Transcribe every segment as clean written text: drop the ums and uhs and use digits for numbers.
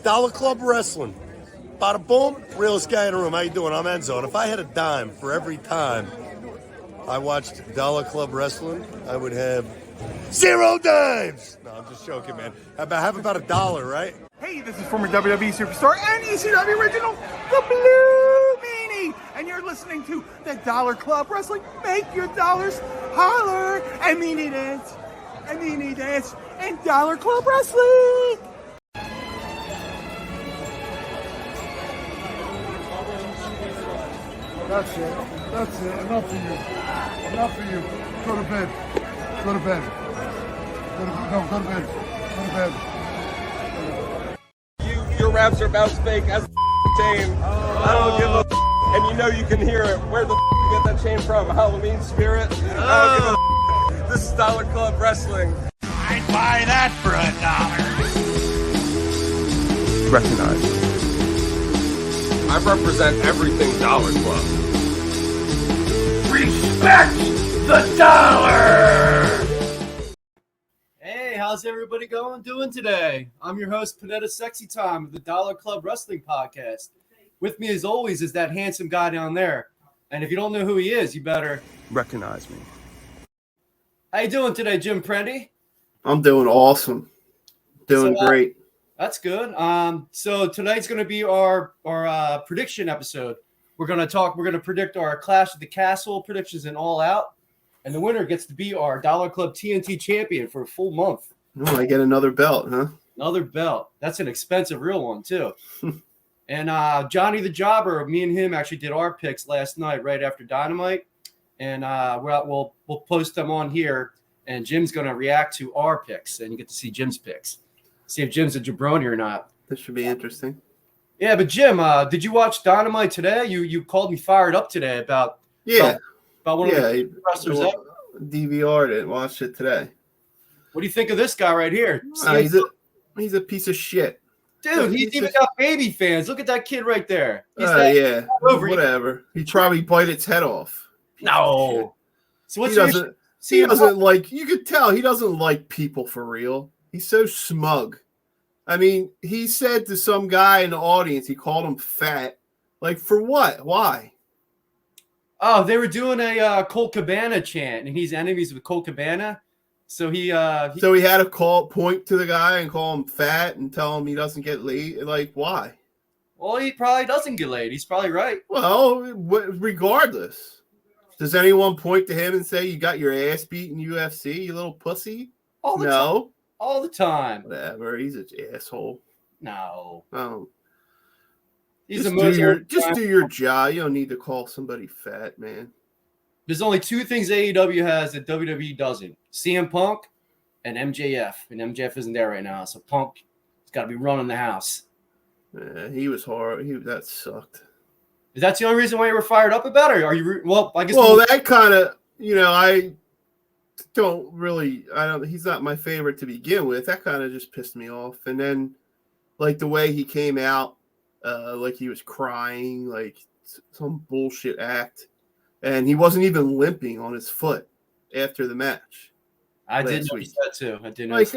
Dollar Club Wrestling. Bada boom, realest guy in the room. How you doing? I'm Enzo. And if I had a dime for every time I watched Dollar Club Wrestling, I would have 0 dimes. No, I'm just joking, man. Have about $1, right? Hey, this is former WWE superstar and ECW original, the Blue Meanie, and you're listening to the Dollar Club Wrestling. Make your dollars holler and meanie dance, and Dollar Club Wrestling. That's it. That's it. Enough for you. Enough for you. Go to bed. Go to bed. Go to bed. Go to bed. Your raps are about fake as chain. I don't give a and you know you can hear it. Where the you get that chain from? Halloween Spirit? I don't give a This is Dollar Club Wrestling. I'd buy that for $1. Recognize. I represent everything Dollar Club. Respect the dollar! Hey, how's everybody doing today? I'm your host, Panetta Sexy Time of the Dollar Club Wrestling Podcast. With me, as always, is that handsome guy down there. And if you don't know who he is, you better Recognize me. How you doing today, Jim Prendy? I'm doing awesome. Doing great. That's good. So tonight's going to be our prediction episode. We're going to predict our Clash of the Castle predictions and All Out. And the winner gets to be our Dollar Club TNT champion for a full month. Oh, I get another belt, huh? Another belt. That's an expensive real one, too. And Johnny the Jobber, me and him actually did our picks last night right after Dynamite. And we'll post them on here. And Jim's going to react to our picks. And you get to see Jim's picks. See if Jim's a jabroni or not. This should be interesting. Yeah, but Jim, did you watch Dynamite today? You called me fired up today about one of the wrestlers ever. DVR'd it. Watched it today. What do you think of this guy right here? He's a piece of shit. Dude, he's even got baby fans. Look at that kid right there. Whatever. He probably bite its head off. No. So what's he doesn't like, you could tell he doesn't like people for real. He's so smug. I mean, he said to some guy in the audience, he called him fat. Like, for what? Why? Oh, they were doing a Colt Cabana chant, and he's enemies with Colt Cabana. So he had to point to the guy and call him fat and tell him he doesn't get laid. Like, why? Well, he probably doesn't get laid. He's probably right. Well, regardless. Does anyone point to him and say, you got your ass beat in UFC, you little pussy? All the time. Whatever. He's an asshole. No. Oh. Just do your job. You don't need to call somebody fat, man. There's only two things AEW has that WWE doesn't. CM Punk and MJF. And MJF isn't there right now. So Punk's got to be running the house. Yeah, he was horrible. That sucked. Is that the only reason why you were fired up about it? Or are you? Well, I guess. Well, that kind of, I don't really. He's not my favorite to begin with. That kind of just pissed me off. And then, like the way he came out, like he was crying, like some bullshit act, and he wasn't even limping on his foot after the match. I did notice that too. I did notice.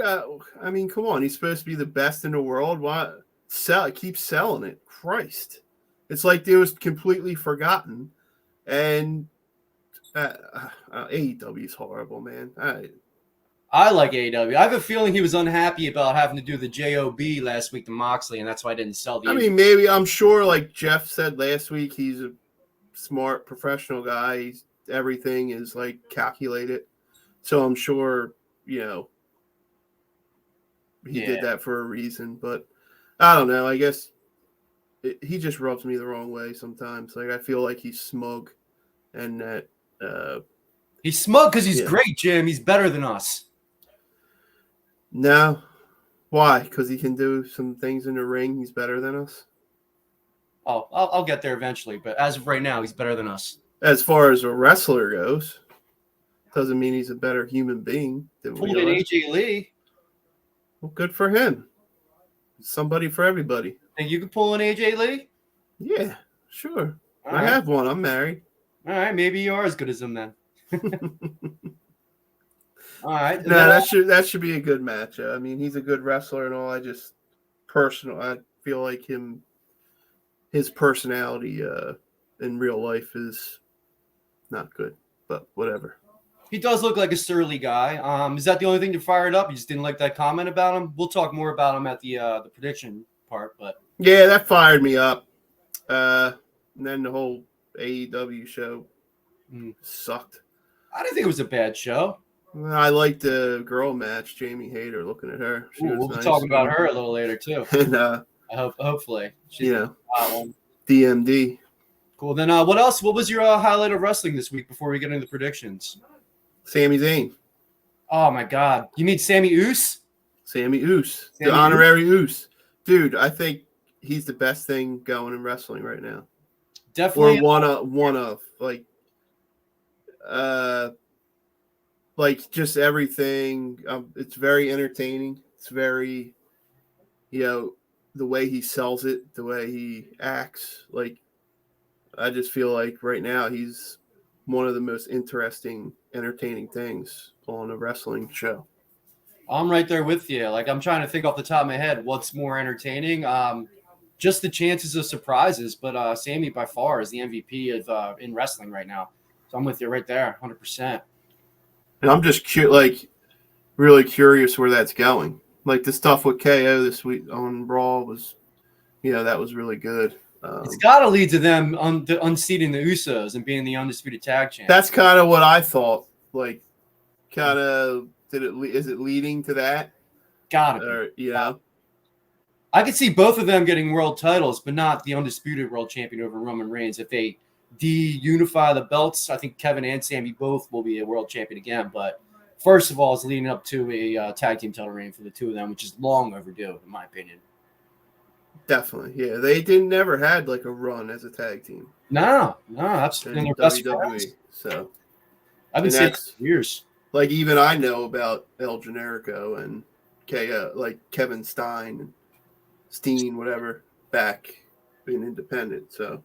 I mean, come on. He's supposed to be the best in the world. Why keep selling it? Christ. It's like it was completely forgotten. And AEW is horrible, man. I like AEW. I have a feeling he was unhappy about having to do the JOB last week to Moxley, and that's why I didn't sell the. I mean, maybe I'm sure, like Jeff said last week, he's a smart professional guy. Everything is like calculated. So I'm sure, he did that for a reason. But I don't know. I guess he just rubs me the wrong way sometimes. Like I feel like he's smug, and that he's smug because he's great, Jim. He's better than us. No, why? Because he can do some things in the ring. He's better than us. Oh, I'll get there eventually, but as of right now, he's better than us. As far as a wrestler goes, doesn't mean he's a better human being than we are. AJ Lee. Well, good for him. Somebody for everybody. Think you can pull an AJ Lee? Yeah, sure. All I right. have one. I'm married. All right, maybe you are as good as him then. All right. No, that should be a good match. I mean, he's a good wrestler and all. I feel feel like his personality in real life is not good, but whatever. He does look like a surly guy. Is that the only thing to fire it up? You just didn't like that comment about him? We'll talk more about him at the prediction part, but Yeah, that fired me up. And then the whole AEW show sucked. I didn't think it was a bad show. I liked the girl match, Jamie Hayter, looking at her. She was We'll be nice. talking about her a little later too. And Hopefully, she's you know, a hot one. DMD. Cool. Then what else? What was your highlight of wrestling this week before we get into the predictions? Sami Zayn. Oh my God! You mean Sammy Oos? Sammy Oos. Sammy The honorary Oos. Dude, I think he's the best thing going in wrestling right now. Definitely. Or one of like just everything. It's very entertaining. It's very, the way he sells it, the way he acts. Like, I just feel like right now he's one of the most interesting, entertaining things on a wrestling show. I'm right there with you. Like, I'm trying to think off the top of my head what's more entertaining. Just the chances of surprises, but Sammy by far is the MVP of in wrestling right now. So I'm with you right there, 100%. And I'm just really curious where that's going. Like the stuff with KO this week on Raw was, that was really good. It's got to lead to them unseating the Usos and being the undisputed tag champ. That's kind of what I thought. Like, is it leading to that? Got it. I could see both of them getting world titles, but not the undisputed world champion over Roman Reigns. If they de-unify the belts, I think Kevin and Sammy both will be a world champion again. But first of all, it's leading up to a tag team title reign for the two of them, which is long overdue, in my opinion. Definitely, yeah. They never had like a run as a tag team. No, absolutely. In WWE. So I've been saying it for years. Like even I know about El Generico and like Kevin Stein and Steen, whatever, back being independent. So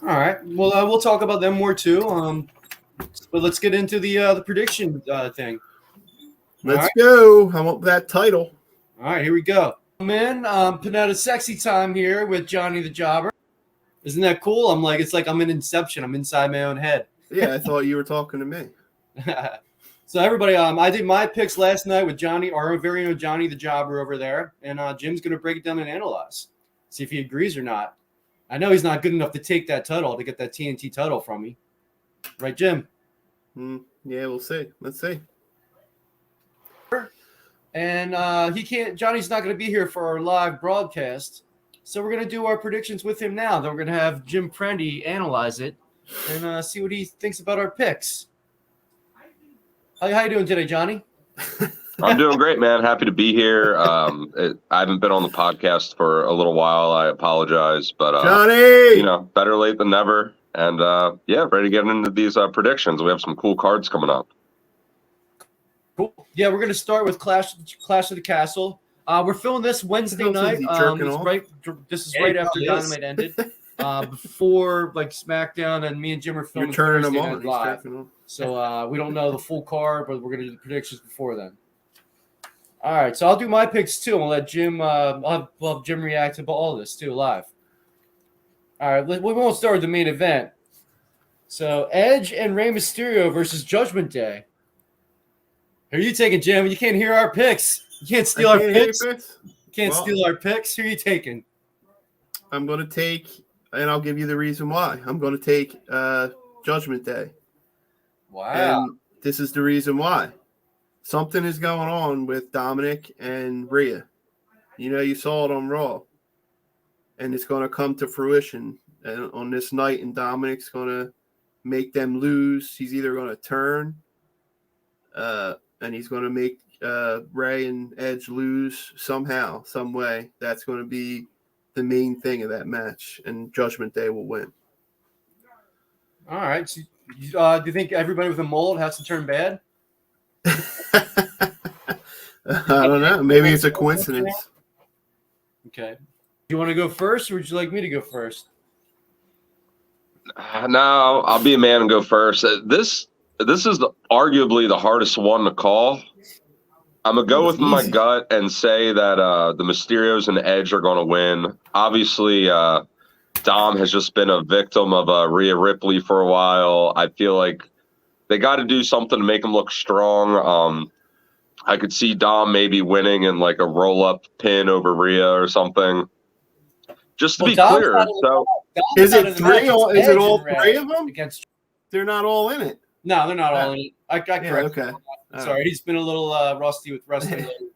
all right. Well, we'll talk about them more too. But let's get into the prediction thing. Let's go. I want that title. All right, here we go. Man, Panetta Sexy time here with Johnny the Jobber. Isn't that cool? It's like I'm in Inception. I'm inside my own head. Yeah, I thought you were talking to me. So everybody, I did my picks last night with Johnny, our very own Johnny the Jobber over there, and Jim's going to break it down and analyze, see if he agrees or not. I know he's not good enough to take that title, to get that TNT title from me. Right, Jim? Yeah, we'll see. Let's see. And Johnny's not going to be here for our live broadcast, so we're going to do our predictions with him now. Then we're going to have Jim Prendy analyze it and see what he thinks about our picks. How you doing today, Johnny? I'm doing great, man. Happy to be here. I haven't been on the podcast for a little while. I apologize, but Johnny, better late than never. And ready to get into these predictions. We have some cool cards coming up. Cool. Yeah, we're going to start with Clash of the Castle. We're filming this Wednesday night. This is right after Dynamite ended. Before SmackDown, and me and Jim are filming. You're turning Thursday them on. live. So we don't know the full card, but we're going to do the predictions before then. All right, so I'll do my picks too. I'll let Jim. I'll have Jim react to all of this too live. All right, we won't start with the main event. So Edge and Rey Mysterio versus Judgment Day. Who are you taking, Jim? You can't hear our picks. You can't steal our picks. You can't steal our picks. Who are you taking? I'm going to take, and I'll give you the reason why. I'm going to take Judgment Day. Wow. And this is the reason why. Something is going on with Dominic and Rhea. You saw it on Raw. And it's going to come to fruition on this night, and Dominic's going to make them lose. He's either going to turn and he's going to make Rey and Edge lose somehow, some way. That's going to be the main thing of that match, and Judgment Day will win. All right. So, do you think everybody with a mold has to turn bad? I don't know. Maybe it's a coincidence. Okay. Do you want to go first, or would you like me to go first? No, I'll be a man and go first. This is arguably the hardest one to call. I'm gonna go It was with my easy. gut and say that the Mysterios and Edge are gonna win. Obviously, Dom has just been a victim of Rhea Ripley for a while. I feel like they got to do something to make him look strong. I could see Dom maybe winning in like a roll-up pin over Rhea or something. Just to Well, be Dom's clear, not in the so Dom's Is not it in the three? match. It's Is it Edge all and Ray three of them? against? They're not all in it. No, they're not all in it. I correct. Yeah, okay. All Sorry, right. he's been a little rusty with wrestling lately.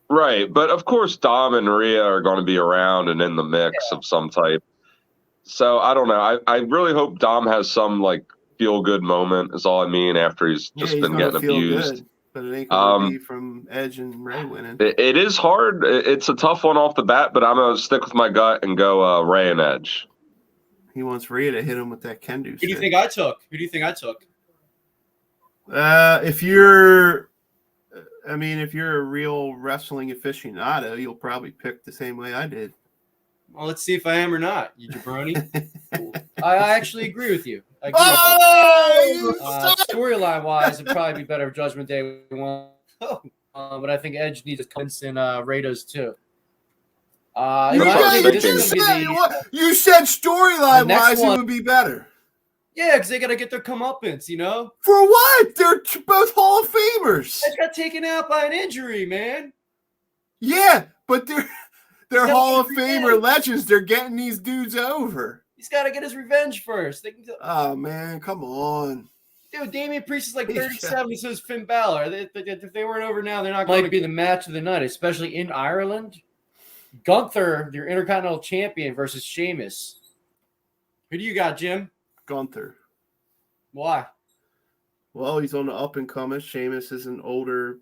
right, but of course Dom and Rhea are going to be around and in the mix of some type. So I don't know. I really hope Dom has some like feel good moment. Is all I mean after he's Yeah, just he's been gonna getting feel abused. good, but it ain't gonna Um, be from Edge and Ray winning. It is hard. It's a tough one off the bat, but I'm gonna stick with my gut and go Ray and Edge. He wants Rhea to hit him with that Kendo Who do you stick. think I took? Who do you think I took? If you're a real wrestling aficionado, you'll probably pick the same way I did. Well, let's see if I am or not. You jabroni. I actually agree with you. I agree with you. Storyline wise, it'd probably be better if Judgment Day won. But I think Edge needs to convince and Ray does too. In You my guys opinion, this just is gonna said be the- what? You said storyline The next wise, it one- would be better. Yeah, because they gotta get their comeuppance, you know. For what? They're both Hall of Famers. Edge got taken out by an injury, man. Yeah, but they're gotta Hall of get Famer revenge. legends. They're getting these dudes over. He's got to get his revenge first. Oh man, come on. Dude, Damian Priest is like 37, so is Finn Balor. If they weren't over now, they're not going to be the match of the night, especially in Ireland. Gunther, your Intercontinental Champion, versus Sheamus. Who do you got, Jim? Gunther. Why? Well, he's on the up and coming. Sheamus is an older,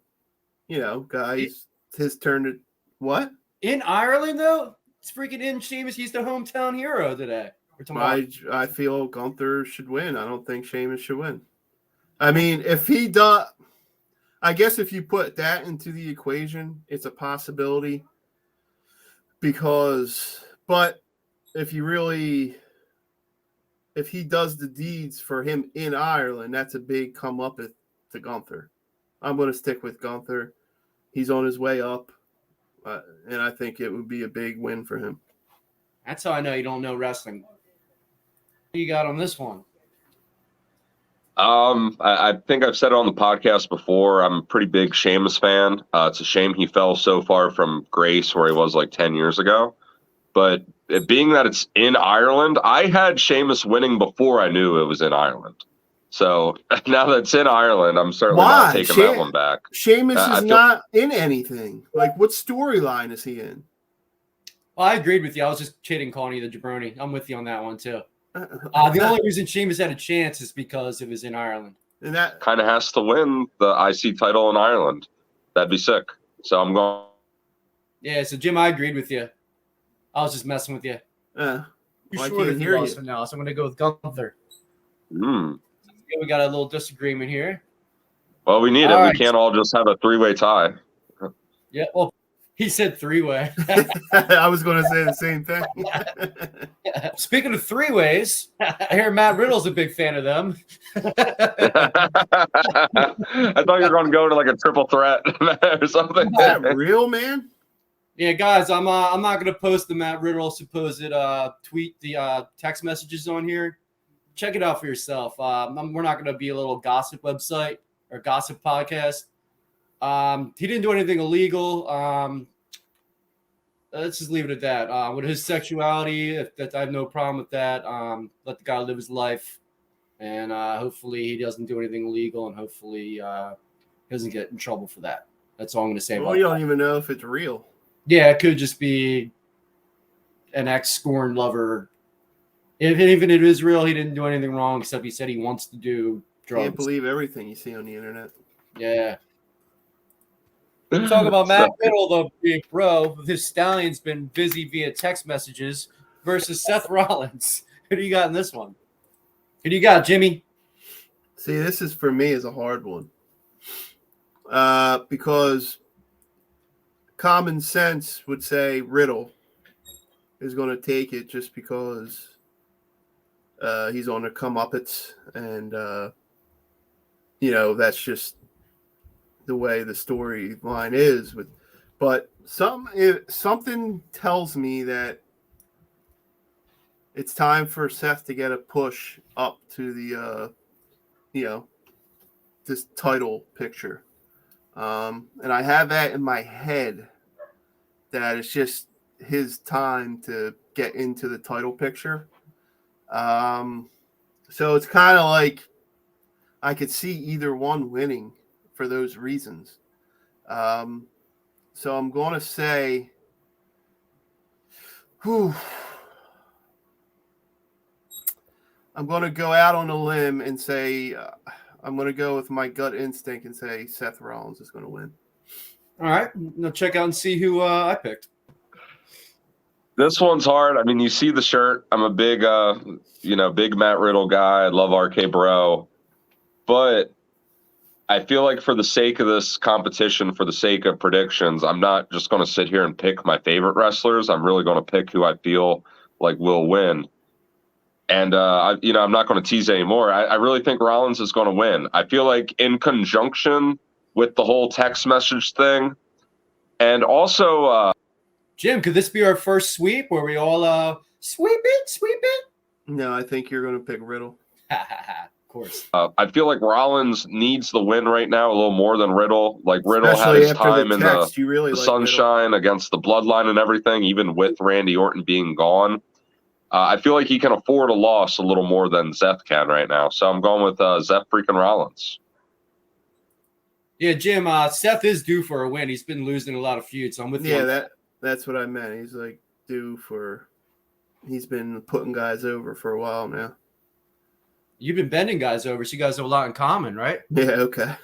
guy. It's his turn to what? In Ireland, though? It's freaking in Sheamus. He's the hometown hero today. Or tomorrow. I feel Gunther should win. I don't think Sheamus should win. I mean, if he does, I guess if you put that into the equation, it's a possibility. But if he does the deeds for him in Ireland, that's a big come up to Gunther. I'm going to stick with Gunther. He's on his way up, and I think it would be a big win for him. That's how I know you don't know wrestling. What you got on this one? I think I've said it on the podcast before. I'm a pretty big Sheamus fan. It's a shame he fell so far from grace where he was like 10 years ago. But it being that it's in Ireland, I had Sheamus winning before I knew it was in Ireland. So now that it's in Ireland, I'm certainly not taking that one back. Sheamus is not in anything. Like, what storyline is he in? Well, I agreed with you. I was just kidding, calling you the jabroni. I'm with you on that one, too. The only reason Sheamus had a chance is because it was in Ireland. And that kind of has to win the IC title in Ireland. That'd be sick. So I'm going. Yeah, so Jim, I agreed with you. I was just messing with you. I You're can't shorter hear than you. Austin now, so I'm going to go with Gunther. Mm. Yeah, we got a little disagreement here. Well, we need it. All We right. can't all just have a three-way tie. Yeah, well, he said three-way. I was going to say the same thing. Speaking of three-ways, I hear Matt Riddle's a big fan of them. I thought you were going to go to like a triple threat or something. Is that real, man? Yeah, guys, I'm not going to post the Matt Riddle supposed tweet, the text messages on here. Check it out for yourself. We're not going to be a little gossip website or gossip podcast. He didn't do anything illegal. Let's just leave it at that. With his sexuality, I have no problem with that. Let the guy live his life, and hopefully he doesn't do anything illegal, and hopefully he doesn't get in trouble for that. That's all I'm going to say Well, about you that. don't even know if it's real. Yeah, it could just be an ex-scorn lover. Even if it is real, he didn't do anything wrong, except he said he wants to do drugs. Can't believe everything you see on the internet. Yeah. Talk about Matt Riddle, though, big bro. His stallion's been busy via text messages versus Seth Rollins. Who do you got in this one? Who do you got, Jimmy? See, this is for me is a hard one. Because common sense would say Riddle is going to take it just because he's on the comeuppance, and that's just the way the storyline is. But something tells me that it's time for Seth to get a push up to the this title picture. And I have that in my head that it's just his time to get into the title picture. So it's kind of like I could see either one winning for those reasons. So I'm going to say, I'm going to go out on a limb and say, I'm going to go with my gut instinct and say Seth Rollins is going to win. All right. Now check out and see who I picked. This one's hard. I mean, you see the shirt. I'm a big, big Matt Riddle guy. I love RK Bro. But I feel like for the sake of this competition, for the sake of predictions, I'm not just going to sit here and pick my favorite wrestlers. I'm really going to pick who I feel like will win. And, I'm not going to tease anymore. I really think Rollins is going to win. I feel like in conjunction with the whole text message thing, and also Jim, could this be our first sweep where we all sweep it? No, I think you're going to pick Riddle. Of course. I feel like Rollins needs the win right now a little more than Riddle. Like Riddle Especially had his after time in text, you really the like sunshine against the Bloodline and everything, even with Randy Orton being gone. I feel like he can afford a loss a little more than Zeth can right now. So I'm going with Zeth freaking Rollins. Yeah, Jim, Seth is due for a win. He's been losing a lot of feuds. So I'm with you. Yeah, that's what I meant. He's like he's been putting guys over for a while now. You've been bending guys over, so you guys have a lot in common, right? Yeah, okay.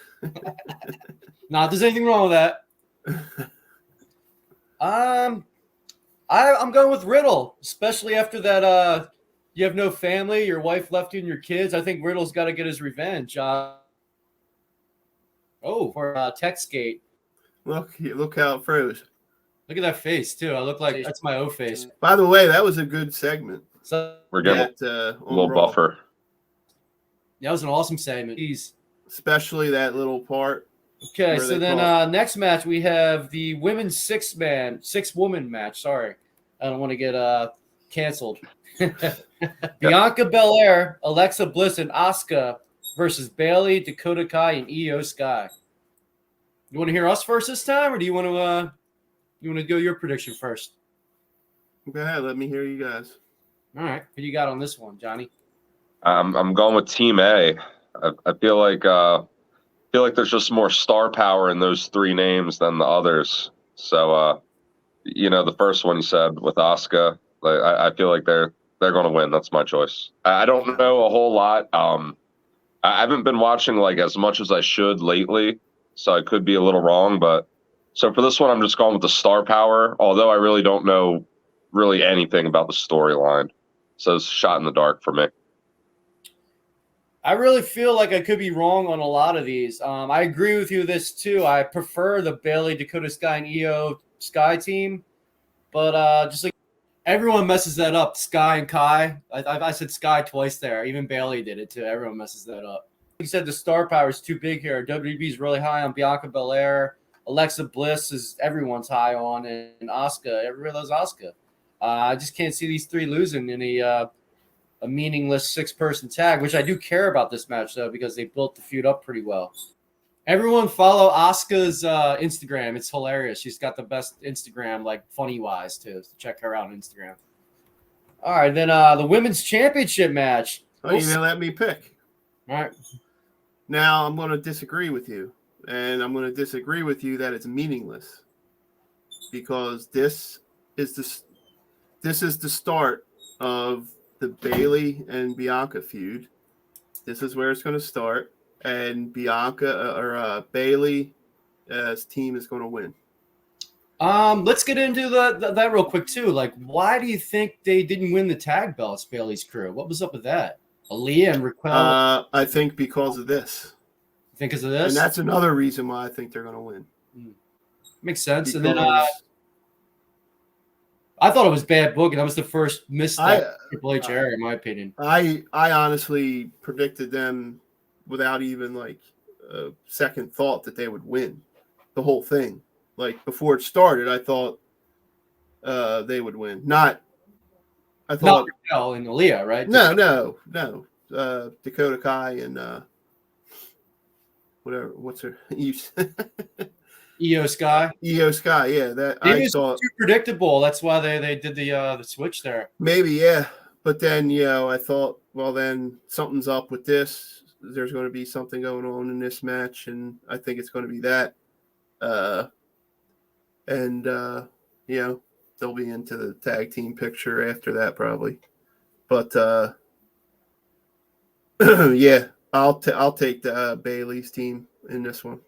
Not there's anything wrong with that. I'm going with Riddle, especially after that. You have no family, your wife left you and your kids. I think Riddle's got to get his revenge. For Textgate. Look how it froze. Look at that face too. I look like that's my O face. By the way, that was a good segment. So We're getting a little buffer. That was an awesome segment. Jeez. Especially that little part. Okay, so then next match we have the women's six-woman match. Sorry, I don't want to get canceled. Bianca Belair, Alexa Bliss, and Asuka versus Bayley, Dakota Kai, and Io Sky. You want to hear us first this time, or do you want to go your prediction first? Go ahead, let me hear you guys. All right, what you got on this one, Johnny? I'm going with Team A. I feel like there's just more star power in those three names than the others. So, the first one you said with Asuka, I feel like they're going to win. That's my choice. I don't know a whole lot. I haven't been watching like as much as I should lately, so I could be a little wrong. But so for this one, I'm just going with the star power. Although I really don't know really anything about the storyline, so it's a shot in the dark for me. I really feel like I could be wrong on a lot of these. I agree with you this too. I prefer the Bayley, Dakota Sky, and Io Sky team, but just like everyone messes that up. Sky and Kai. I said Sky twice there. Even Bayley did it too. Everyone messes that up. Like you said, the star power is too big here. WB is really high on Bianca Belair. Alexa Bliss is everyone's high on, and Asuka. Everybody loves Asuka. I just can't see these three losing in a meaningless six-person tag, which I do care about this match, though, because they built the feud up pretty well. Everyone follow Asuka's Instagram. It's hilarious. She's got the best Instagram, like funny-wise, too. So check her out on Instagram. All right, then the Women's Championship match. Oh, you didn't let me pick. All right. Now I'm going to disagree with you, and I'm going to disagree with you that it's meaningless because this is the start of the Bayley and Bianca feud. This is where it's going to start, and Bayley's team is going to win. Let's get into that real quick too. Like, why do you think they didn't win the tag belts, Bayley's crew? What was up with that? Aaliyah and Raquel. I think because of this. You think because of this? And that's another reason why I think they're going to win. Makes sense. And then I thought it was bad booking. That was the first misstep Triple H era, in my opinion. I honestly predicted them without even like a second thought that they would win the whole thing. Like before it started, I thought they would win. I thought Not Raquel and Aaliyah, right? no. Dakota Kai and whatever. What's her? Io Sky. Io Sky. Yeah, that It I was thought too predictable. That's why they did the switch there. maybe, yeah. But then, I thought, well, then something's up with this. There's going to be something going on in this match, and I think it's going to be that. They'll be into the tag team picture after that probably. But yeah, I'll take the Bailey's team in this one.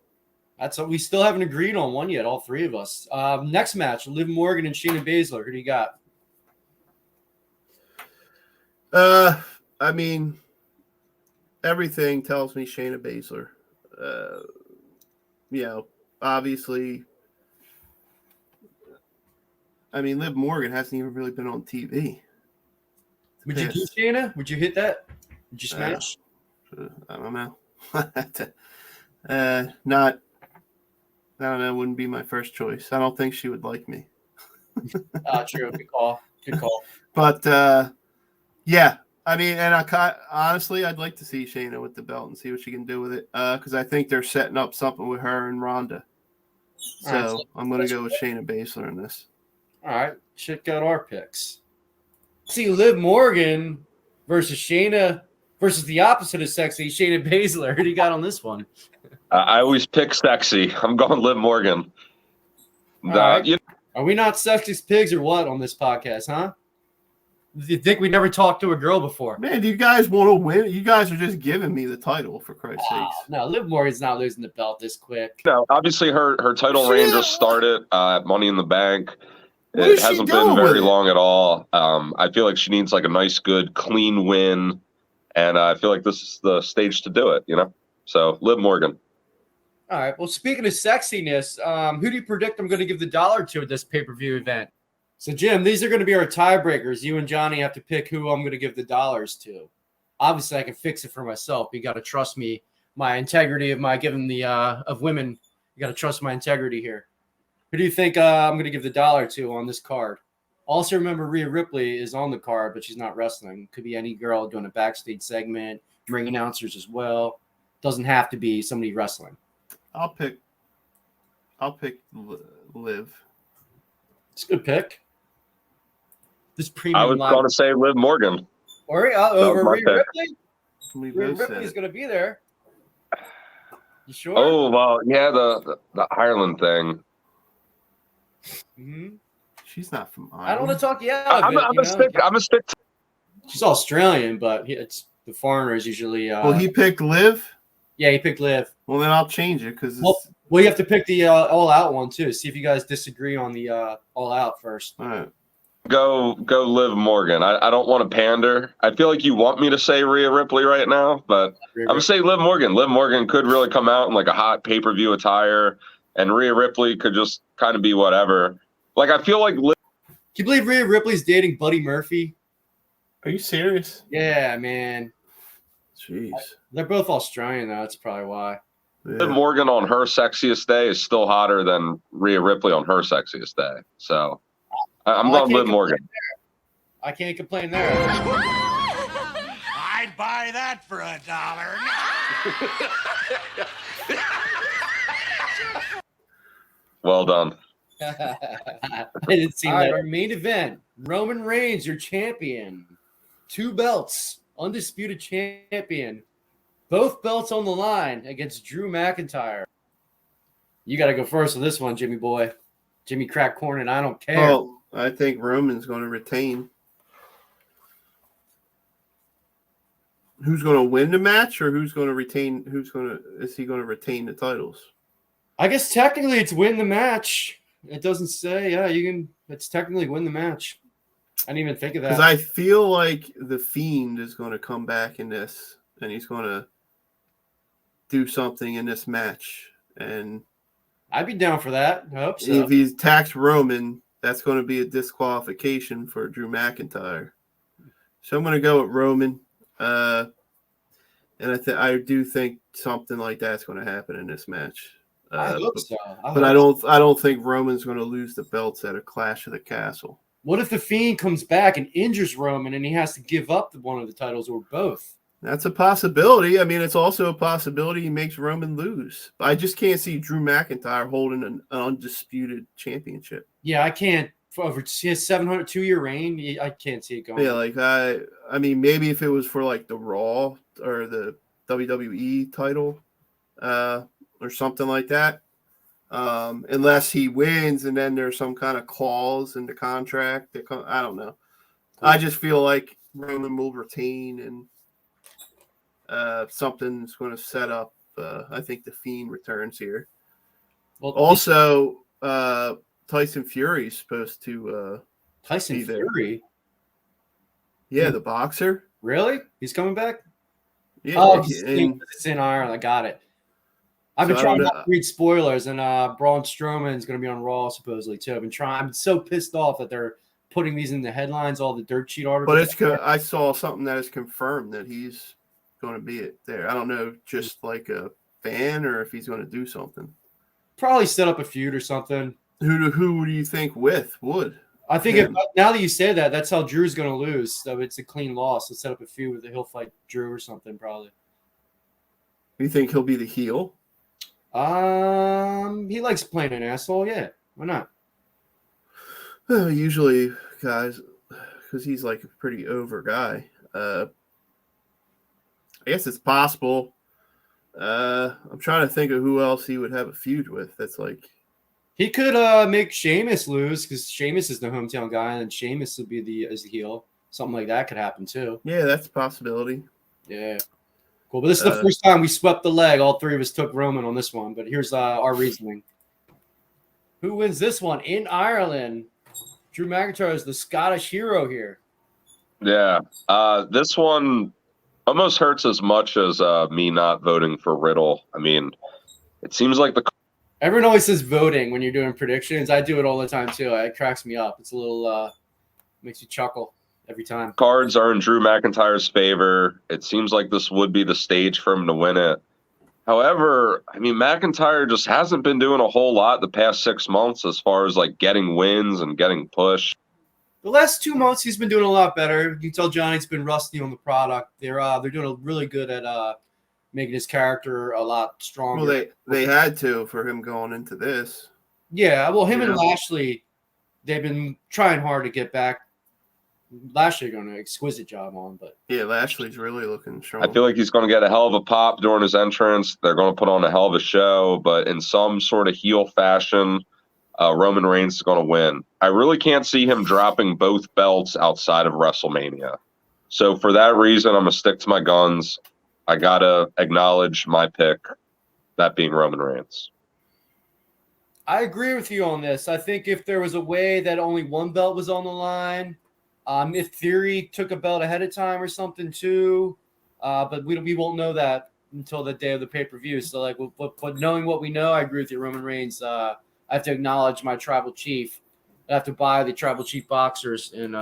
That's what we still haven't agreed on one yet. All three of us. Next match: Liv Morgan and Shayna Baszler. Who do you got? I mean, everything tells me Shayna Baszler. Obviously. I mean, Liv Morgan hasn't even really been on TV. Would you do Shayna? Would you hit that? Would you smash? I don't know. I don't know. Wouldn't be my first choice. I don't think she would like me. True. Good call. Good call. But yeah, I mean, and honestly, I'd like to see Shayna with the belt and see what she can do with it. Because I think they're setting up something with her and Ronda. So I'm going to go with Shayna Baszler in this. All right, check out our picks. See, Liv Morgan versus Shayna versus the opposite of sexy, Shayna Baszler. Who do you got on this one? I always pick sexy. I'm going Liv Morgan. Right. Are we not sexist pigs or what on this podcast, huh? You think we never talked to a girl before? Man, do you guys want to win? You guys are just giving me the title, for Christ's sakes. No, Liv Morgan's not losing the belt this quick. No, obviously her title reign just started at Money in the Bank. What It is she hasn't doing been with very it? long at all. I feel like she needs like a nice, good, clean win, and I feel like this is the stage to do it. So Liv Morgan. All right. Well, speaking of sexiness, who do you predict I'm going to give the dollar to at this pay-per-view event? So, Jim, these are going to be our tiebreakers. You and Johnny have to pick who I'm going to give the dollars to. Obviously, I can fix it for myself. You got to trust me. My integrity of my giving the of women. You got to trust my integrity here. Who do you think I'm going to give the dollar to on this card? Also, remember Rhea Ripley is on the card, but she's not wrestling. Could be any girl doing a backstage segment, ring announcers as well. Doesn't have to be somebody wrestling. I'll pick Liv. It's a good pick. This I premium was line. going to say Liv Morgan. Over my Rhea pick. Ripley? We Rhea both said Ripley's it. going to be there. You sure? Oh well, yeah, the Ireland thing. Mhm. She's not from I don't Ireland. want to talk you out of it. I'm a stick. She's Australian, but it's the foreigners usually. Well, he picked Liv. Yeah, he picked Liv. Well, then I'll change it because Well, you have to pick the All Out one too. See if you guys disagree on the All Out first. all right. Go Liv Morgan. I don't want to pander. I feel like you want me to say Rhea Ripley right now, but I'm gonna say Liv Morgan. Liv Morgan could really come out in like a hot pay-per-view attire, and Rhea Ripley could just kind of be whatever. Like I feel like Can you believe Rhea Ripley's dating Buddy Murphy? Are you serious? Yeah, man. Jeez. They're both Australian though. That's probably why. Liv Yeah. Morgan on her sexiest day is still hotter than Rhea Ripley on her sexiest day. So I'm Well, I going can't Liv Morgan. I can't complain there. I'd buy that for $1. Well done. I didn't see that. Our main event: Roman Reigns, your champion, 2 belts, undisputed champion, both belts on the line against Drew McIntyre. You got to go first with this one, Jimmy boy. Jimmy Crack Corn, and I don't care. Well, I think Roman's going to retain. Who's going to win the match, or who's going to retain? Is he going to retain the titles? I guess technically it's win the match. It doesn't say. Yeah, you can. It's technically win the match. I didn't even think of that. Because I feel like the Fiend is going to come back in this, and he's going to do something in this match. And I'd be down for that. I hope so. if he attacks Roman, that's going to be a disqualification for Drew McIntyre. So I'm going to go with Roman. and I do think something like that's going to happen in this match. I hope but, so. but I don't think Roman's going to lose the belts at a Clash of the Castle. What if the Fiend comes back and injures Roman and he has to give up one of the titles or both? That's a possibility. I mean, it's also a possibility he makes Roman lose. I just can't see Drew McIntyre holding an undisputed championship. Yeah, I can't. For over his 702-year reign, I can't see it going. Yeah, like I mean, maybe if it was for like the Raw or the WWE title, or something like that. Unless he wins and then there's some kind of clause in the contract. I don't know. I just feel like Roman will retain and something's going to set up. I think the Fiend returns here. Well, Also, Tyson Fury's supposed to Tyson be there. Fury? Yeah, the boxer. Really? He's coming back? Yeah, Oh, and it's in Ireland. I got it. I've So been I trying don't not know. to read spoilers, and Braun Strowman's going to be on Raw supposedly too. I've been trying. I'm so pissed off that they're putting these in the headlines, all the dirt sheet articles. but I saw something that is confirmed that he's going to be there. I don't know, just like a fan or if he's going to do something. Probably set up a feud or something. Who do you think would? I think Him. now that you say that, that's how Drew's going to lose. So it's a clean loss. To set up a feud with he'll fight Drew or something probably. You think he'll be the heel? He likes playing an asshole. Yeah, why not? Usually, guys, because he's like a pretty over guy. I guess it's possible. I'm trying to think of who else he would have a feud with. That's like He could make Sheamus lose because Sheamus is the hometown guy, and then Sheamus would be as the heel. Something like that could happen too. yeah, that's a possibility. Yeah, cool. But this is the first time we swept the leg. All three of us took Roman on this one. But here's our reasoning. Who wins this one in Ireland? Drew McIntyre is the Scottish hero here. Yeah. This one almost hurts as much as me not voting for Riddle. I mean, it seems like the Everyone always says voting when you're doing predictions. I do it all the time too. It cracks me up. It's a little makes you chuckle every time. cards are in Drew McIntyre's favor. It seems like this would be the stage for him to win it. However, I mean, McIntyre just hasn't been doing a whole lot the past 6 months as far as like getting wins and getting pushed. The last 2 months, he's been doing a lot better. You can tell Johnny's been rusty on the product. They're doing a really good at making his character a lot stronger. Well, they had to for him going into this. Yeah, well, him and Yeah. Lashley, they've been trying hard to get back. Lashley doing an exquisite job on, but Yeah, Lashley's really looking strong. I feel like he's going to get a hell of a pop during his entrance. They're going to put on a hell of a show, but in some sort of heel fashion, Roman Reigns is going to win. I really can't see him dropping both belts outside of WrestleMania. So for that reason, I'm going to stick to my guns. I got to acknowledge my pick, that being Roman Reigns. I agree with you on this. I think if there was a way that only one belt was on the line, if Theory took a belt ahead of time or something too, but we won't know that until the day of the pay-per-view. So like, but knowing what we know, I agree with you, Roman Reigns. I have to acknowledge my tribal chief. I have to buy the tribal chief boxers and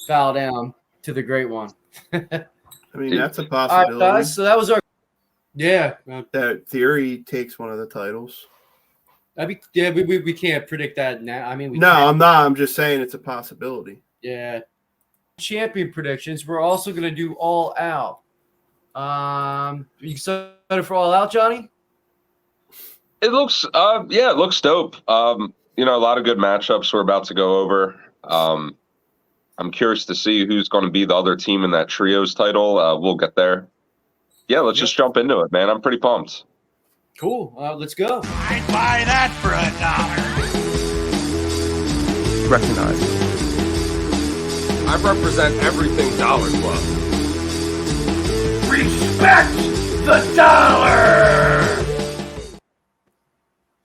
bow down to the great one. I mean, that's a All right, possibility. guys. So that was our That Theory takes one of the titles. we can't predict that now. I mean, we No, can't. I'm not. I'm just saying it's a possibility. Yeah. Champion predictions. We're also going to do All Out. You excited for All Out, Johnny? It looks, it looks dope. A lot of good matchups we're about to go over. I'm curious to see who's going to be the other team in that trios title. We'll get there. Yeah, let's just jump into it, man. I'm pretty pumped. Cool. Let's go. I'd buy that for $1. Recognize. I represent everything Dollar Club. Respect the dollar!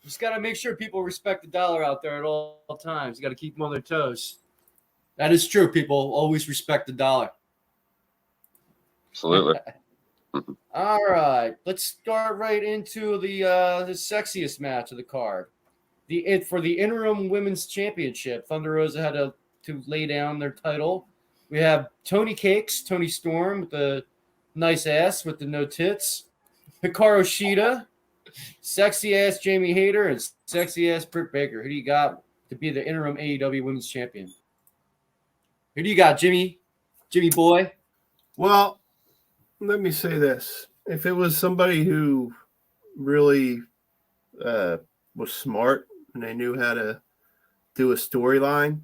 Just got to make sure people respect the dollar out there at all times. You got to keep them on their toes. That is true, people. Always respect the dollar. Absolutely. All right. Let's start right into the sexiest match of the card. For the interim women's championship, Thunder Rosa had to lay down their title. We have Tony Storm with the nice ass with the no tits. Hikaru Shida, sexy ass Jamie Hayter, and sexy ass Britt Baker. Who do you got to be the interim AEW Women's Champion? Who do you got, Jimmy? Jimmy boy? Well, let me say this. If it was somebody who really was smart and they knew how to do a storyline,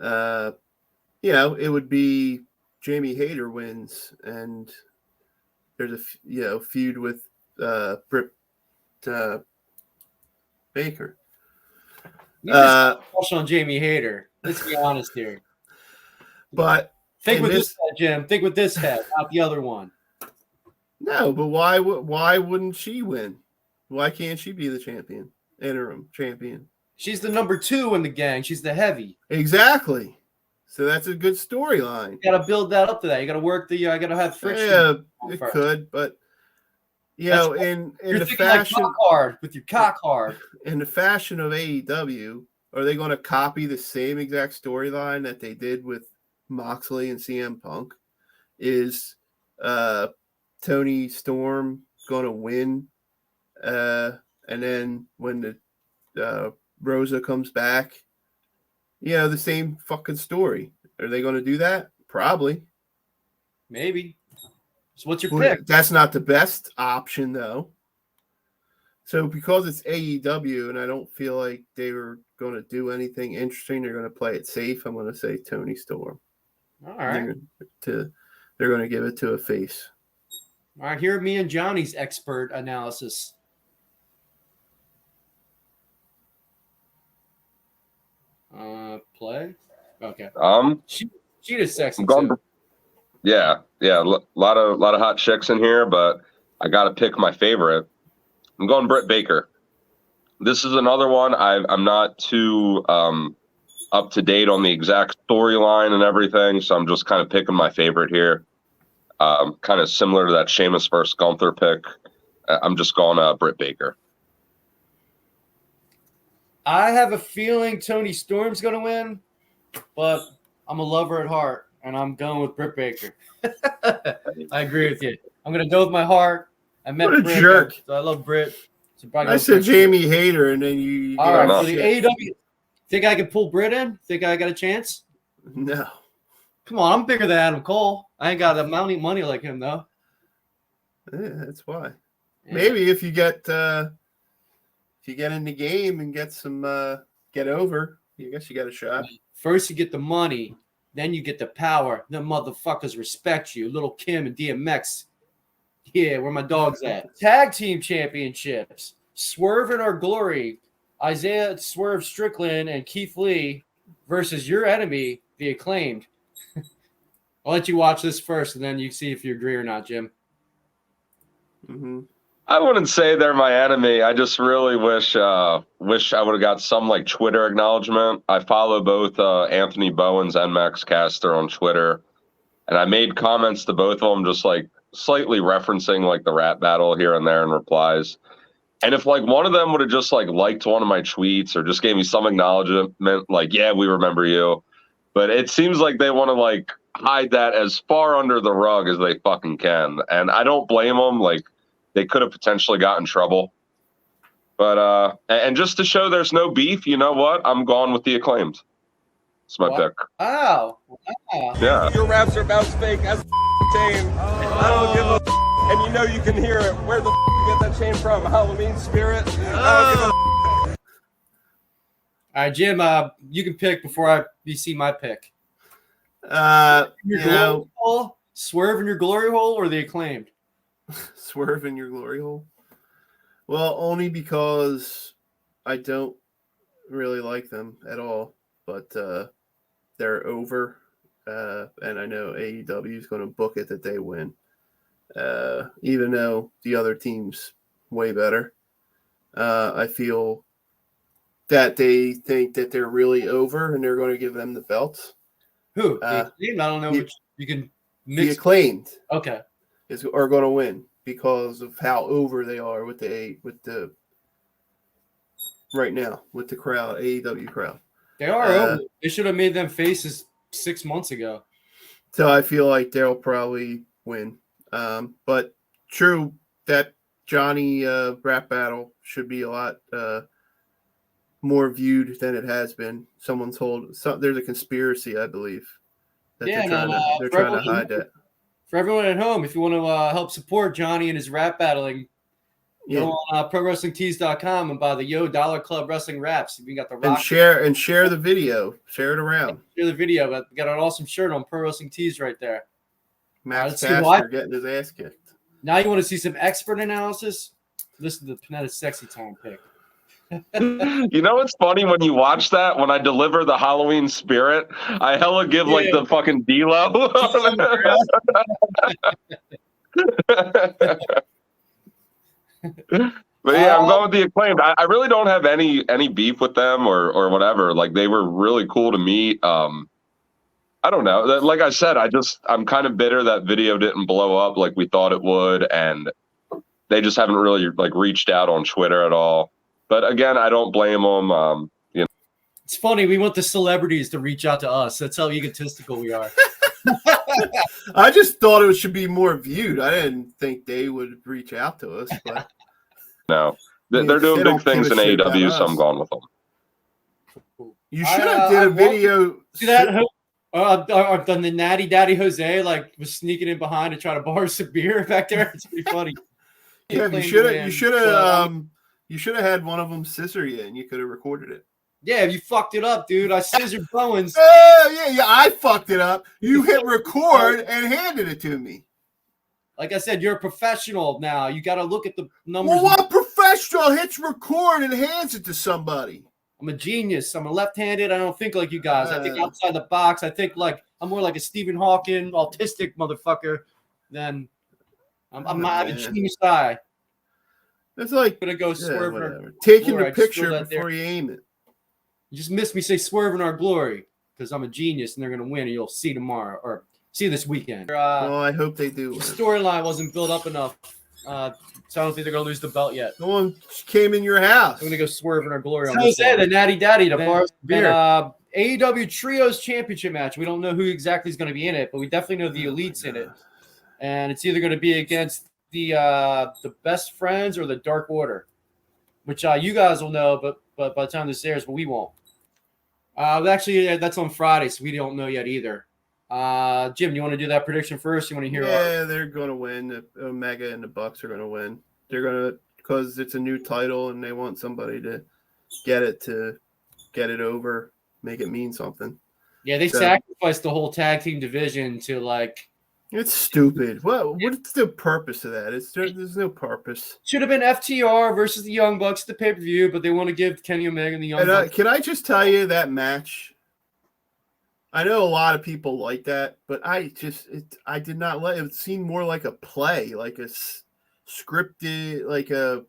it would be Jamie Hayter wins, and there's a feud with Britt Baker. You just push on Jamie Hayter. Let's be honest here. But think with this head, Jim. Think with this head, not the other one. No, but why wouldn't she win? Why can't she be the champion, interim champion? She's the number 2 in the gang. She's the heavy. Exactly. So that's a good storyline. You got to build that up to that. You got to work the. I got to have friction. Yeah, it could, but in the fashion, like cock hard with your cock hard. In the fashion of AEW, are they going to copy the same exact storyline that they did with Moxley and CM Punk? Is Tony Storm going to win? And then when the Rosa comes back, the same fucking story. Are they going to do that? Probably. Maybe. So what's your pick? That's not the best option, though. So because it's AEW and I don't feel like they were going to do anything interesting, they're going to play it safe. I'm going to say Tony Storm. All right. They're going to give it to a face. All right. Here, me and Johnny's expert analysis. Play. Okay. She is sexy too. Yeah. Lot of hot chicks in here, but I got to pick my favorite. I'm going Britt Baker. This is another one. I'm not too up to date on the exact storyline and everything, so I'm just kind of picking my favorite here. Kind of similar to that Sheamus versus Gunther pick. I'm just going Britt Baker. I have a feeling Tony Storm's going to win, but I'm a lover at heart, and I'm going with Britt Baker. I agree with you. I'm going to go with my heart. I met what a Britt, jerk. So I love Britt. So I said Jamie Hayter, and then you. All right, for the AEW, think I can pull Britt in? Think I got a chance? No. Come on, I'm bigger than Adam Cole. I ain't got the amount of money like him, though. Yeah, that's why. Yeah. Maybe if you get in the game and get some get over, I guess you got a shot. First you get the money, then you get the power. Them motherfuckers respect you. Little Kim and DMX. Yeah, where my dog's at. Tag team championships. Swerve in Our Glory. Isaiah Swerve Strickland and Keith Lee versus your enemy, the Acclaimed. I'll let you watch this first, and then you see if you agree or not, Jim. Mm-hmm. I wouldn't say they're my enemy. I just really wish I would have got some like Twitter acknowledgement. I follow both Anthony Bowens and Max Caster on Twitter, and I made comments to both of them, just like slightly referencing like the rap battle here and there in replies. And if like one of them would have just like liked one of my tweets or just gave me some acknowledgement, like, yeah, we remember you. But it seems like they want to like hide that as far under the rug as they fucking can. And I don't blame them. Like, they could have potentially got in trouble. But and just to show there's no beef, you know what? I'm going with the Acclaimed. It's my pick. Wow. Yeah. Your raps are about as fake as chain. I don't give a and you know you can hear it. Where the you get that chain from? Halloween Spirit? I don't give a All right, Jim, you can pick before you see my pick. Glory hole, Swerve in Your Glory Hole, or the Acclaimed? Swerve in Your Glory Hole. Well, only because I don't really like them at all, but they're over, and I know AEW is going to book it that they win, even though the other team's way better. I feel that they think that they're really over, and they're going to give them the belts. Who? The Acclaimed? I don't know which you can mix. The Acclaimed. Okay. Are going to win because of how over they are with the right now with the crowd, AEW crowd. They are over. They should have made them faces 6 months ago. So I feel like they'll probably win. But true that Johnny rap battle should be a lot more viewed than it has been. Someone's told there's a conspiracy, I believe, that they're trying to hide that. For everyone at home, if you want to help support Johnny and his rap battling, go on ProWrestlingTees.com and buy the Dollar Club Wrestling Raps. We got the rock and share the video, share it around. Share the video. But we got an awesome shirt on Pro Wrestling Tees right there. Max Caster getting his ass kicked. Now you want to see some expert analysis? Listen to the Panetta Sexy Time pick. You know what's funny when you watch that? When I deliver the Halloween spirit, I hella give like the fucking D-Lo. But yeah, I'm going with the Acclaimed. I really don't have any beef with them or whatever. Like, they were really cool to meet. I don't know. Like I said, I'm kind of bitter that video didn't blow up like we thought it would, and they just haven't really like reached out on Twitter at all. But again, I don't blame them. You know, it's funny. We want the celebrities to reach out to us. That's how egotistical we are. I just thought it should be more viewed. I didn't think they would reach out to us. But no, they're doing big things in AEW, so I'm going with them. You should have did a video. See that? The Natty Daddy Jose like was sneaking in behind to try to bar some beer back there. It's pretty funny. Yeah, you should have had one of them scissor you, and you could have recorded it. Yeah, you fucked it up, dude. I scissored Bowens. Yeah, I fucked it up. You hit record and handed it to me. Like I said, you're a professional now. You got to look at the numbers. Well, what professional hits record and hands it to somebody? I'm a genius. I'm a left-handed. I don't think like you guys. I think outside the box. I think like I'm more like a Stephen Hawking, autistic motherfucker than I'm not a genius guy. It's like gonna go swerve. Taking the picture before you aim it. You just missed me say swerve in our glory because I'm a genius and they're gonna win and you'll see tomorrow or see this weekend. Well, I hope they do. The storyline wasn't built up enough. So I don't think they're gonna lose the belt yet. No one came in your house. I'm gonna go swerve in our glory. On this the Natty Daddy to bar beer. AEW Trios Championship match. We don't know who exactly is going to be in it, but we definitely know the Elite's in it, and it's either going to be against the Best Friends or the Dark Order, which you guys will know, but by the time this airs, but we won't. Actually, that's on Friday, so we don't know yet either. Jim, you want to do that prediction first? You want to hear? Yeah, they're going to win. Omega and the Bucks are going to win. They're going to because it's a new title and they want somebody to get it over, make it mean something. Yeah, they sacrificed the whole tag team division to like. It's stupid. What's the purpose of that? There's no purpose. Should have been FTR versus the Young Bucks at the pay-per-view, but they want to give Kenny Omega and the Young Bucks. Can I just tell you that match? I know a lot of people like that, but I did not like it. It seemed more like a play, like a scripted, like a.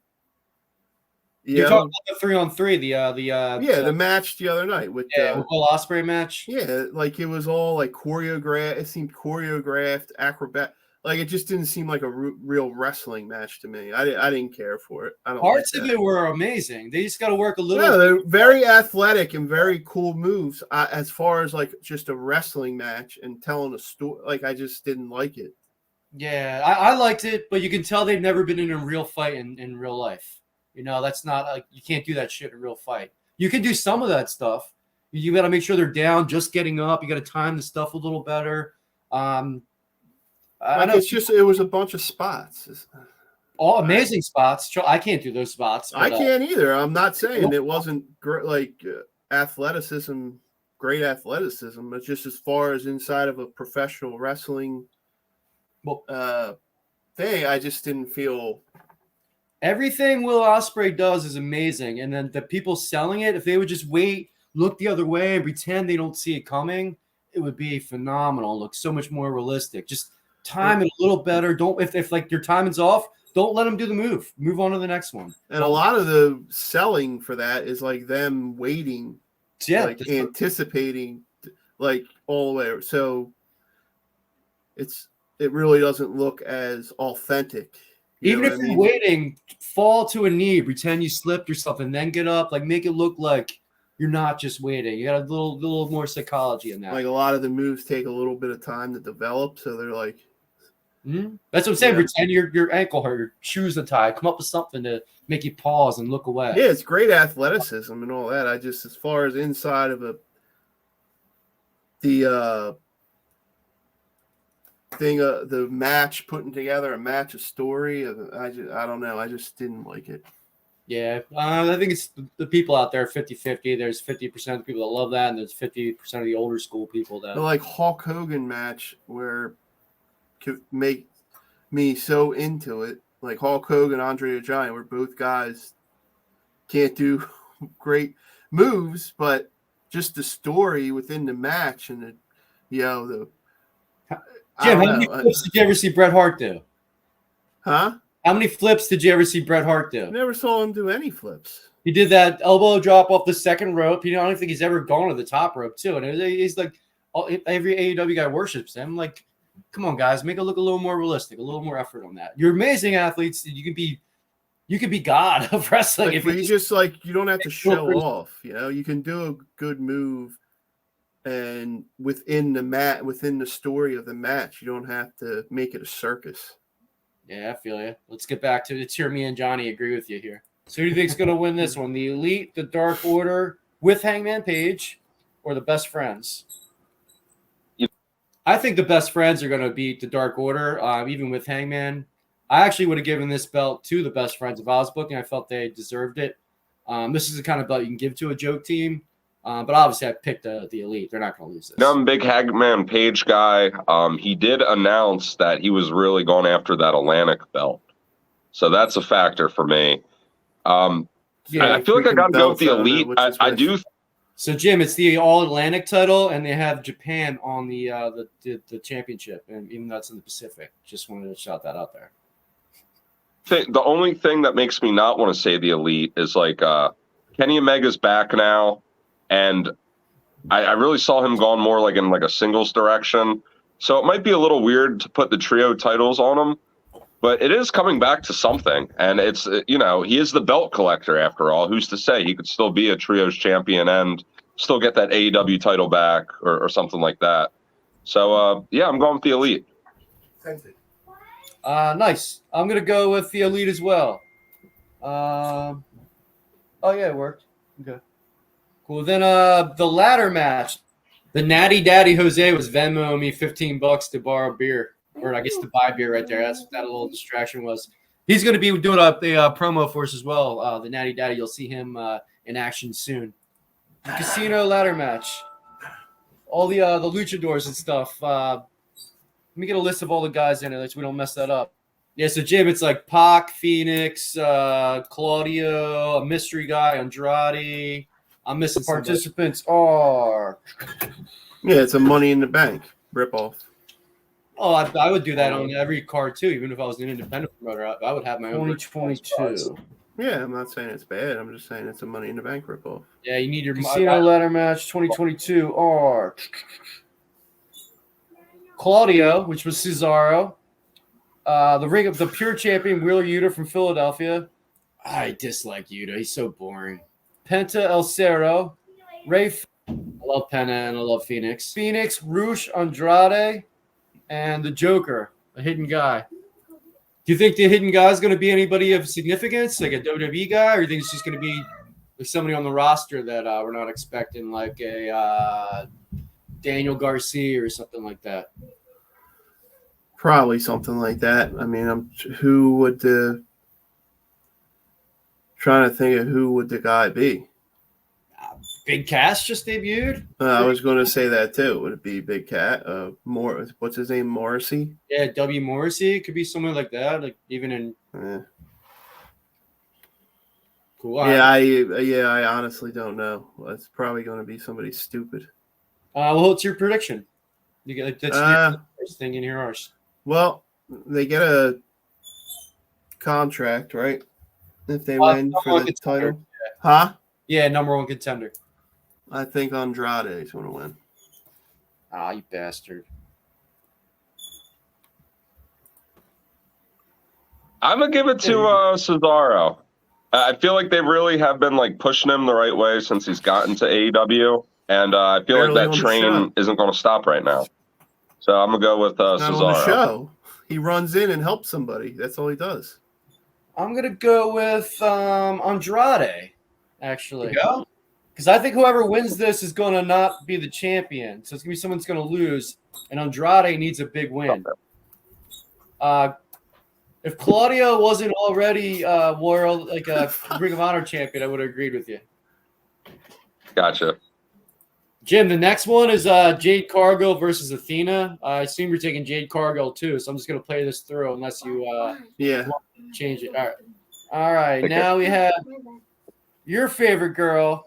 You're talking about the 3-on-3, the match the other night with Will Ospreay match. Yeah, like it was all like choreographed. It seemed choreographed, acrobat. Like it just didn't seem like a real wrestling match to me. I didn't care for it. Parts of it were amazing. They just got to work a little. Yeah, they're very athletic and very cool moves. As far as like just a wrestling match and telling a story, like I just didn't like it. Yeah, I liked it, but you can tell they've never been in a real fight in real life. You know, that's not like you can't do that shit in a real fight. You can do some of that stuff. You got to make sure they're down, just getting up. You got to time the stuff a little better. It was a bunch of spots. All amazing spots. I can't do those spots. I can't either. I'm not saying it wasn't great, athleticism, great athleticism, but just as far as inside of a professional wrestling thing, I just didn't feel. Everything Will Ospreay does is amazing, and then the people selling it, if they would just wait, look the other way, and pretend they don't see it coming, it would be phenomenal. Look so much more realistic. Just time it a little better. Don't if like your timing's off, don't let them do the move. Move on to the next one. And a lot of the selling for that is like them waiting, like anticipating, like all the way. So it really doesn't look as authentic. Even if you're waiting, fall to a knee, pretend you slipped or something, then get up, like make it look like you're not just waiting. You got a little more psychology in that. Like a lot of the moves take a little bit of time to develop, so they're like That's what I'm saying. Yeah. Pretend your ankle hurt, your shoes are tied. Come up with something to make you pause and look away. Yeah, it's great athleticism and all that. I just, as far as inside of the thing, the match, putting together a match, a story, I don't know. I just didn't like it. Yeah, I think it's the people out there 50-50. There's 50% of people that love that, and there's 50% of the older school people that. The like Hulk Hogan match where could make me so into it. Like Hulk Hogan, Andre the Giant, where both guys can't do great moves, but just the story within the match and the, Jim, how many flips did you ever see Bret Hart do? Huh? How many flips did you ever see Bret Hart do? I never saw him do any flips. He did that elbow drop off the second rope. I don't think he's ever gone to the top rope too. And he's like, every AEW guy worships him. Like, come on, guys, make it look a little more realistic, a little more effort on that. You're amazing athletes. You could be God of wrestling. Like, if you just like, you don't have to show off. You can do a good move, and within the story of the match, you don't have to make it a circus. Yeah, I feel you. Let's get back to it. It's here. Me and Johnny agree with you here. So who do you think's going to win this one? The Elite, the Dark Order with Hangman Page, or the Best Friends? I think the Best Friends are going to beat the Dark Order, even with Hangman. I actually would have given this belt to the Best Friends if I was booking. I felt they deserved it. This is the kind of belt you can give to a joke team. But obviously, I picked the Elite. They're not going to lose this. I'm a big Hangman Page guy. He did announce that he was really going after that Atlantic belt. So that's a factor for me. I feel like I got to go with the Elite. I do. So, Jim, it's the All-Atlantic title, and they have Japan on the championship, and even though it's in the Pacific. Just wanted to shout that out there. The only thing that makes me not want to say the Elite is like Kenny Omega's back now. And I really saw him going more like in like a singles direction. So it might be a little weird to put the trio titles on him, but it is coming back to something. And it's, he is the belt collector after all. Who's to say he could still be a trios champion and still get that AEW title back or something like that. So, I'm going with the Elite. Nice. I'm going to go with the Elite as well. It worked. Okay. Cool. Then the ladder match, the Natty Daddy Jose was Venmoing me $15 to borrow beer, or I guess to buy beer right there. That's what that little distraction was. He's going to be doing a promo for us as well. The Natty Daddy, you'll see him in action soon. The casino ladder match, all the luchadors and stuff. Let me get a list of all the guys in it so we don't mess that up. Yeah, so Jim, it's like Pac, Phoenix, Claudio, a mystery guy, Andrade. I'm missing participants are. Yeah, it's a Money in the Bank ripoff. Oh, I would do that on every card too, even if I was an independent promoter. I would have my own. 2022. Yeah, I'm not saying it's bad. I'm just saying it's a Money in the Bank ripoff. Yeah, you need your Casino ladder match 2022 are Claudio, which was Cesaro. The Ring of the Pure Champion Wheeler Yuta from Philadelphia. I dislike Yuta. He's so boring. Penta El Cerro. I love Penta and I love Phoenix. Phoenix, Rush Andrade, and the Joker, a hidden guy. Do you think the hidden guy is going to be anybody of significance, like a WWE guy, or do you think it's just going to be like somebody on the roster that we're not expecting, like a Daniel Garcia or something like that? Probably something like that. I mean, trying to think of who would the guy be. Big Cass just debuted. I was going to say that too. Would it be Big Cat? What's his name? Morrissey? Yeah, W. Morrissey. It could be someone like that. Like even in. Cool. I honestly don't know. It's probably going to be somebody stupid. Well, what's your prediction? You get that's your first thing in here. Ours. Well, they get a contract, right? If they win for the title, huh? Yeah, number one contender. I think Andrade is going to win. Ah, you bastard. I'm going to give it to Cesaro. I feel like they really have been like pushing him the right way since he's gotten to AEW. And I feel like that train isn't going to stop right now. So I'm going to go with Cesaro. On the show. He runs in and helps somebody. That's all he does. I'm gonna go with Andrade, actually. Go. Because I think whoever wins this is going to not be the champion. So it's going to be someone that's going to lose, and Andrade needs a big win. If Claudio wasn't already world like a Ring of Honor champion, I would have agreed with you. Gotcha. Jim, the next one is Jade Cargill versus Athena. I assume you're taking Jade Cargill too, so I'm just going to play this through unless you change it. All right. Okay. Now we have your favorite girl,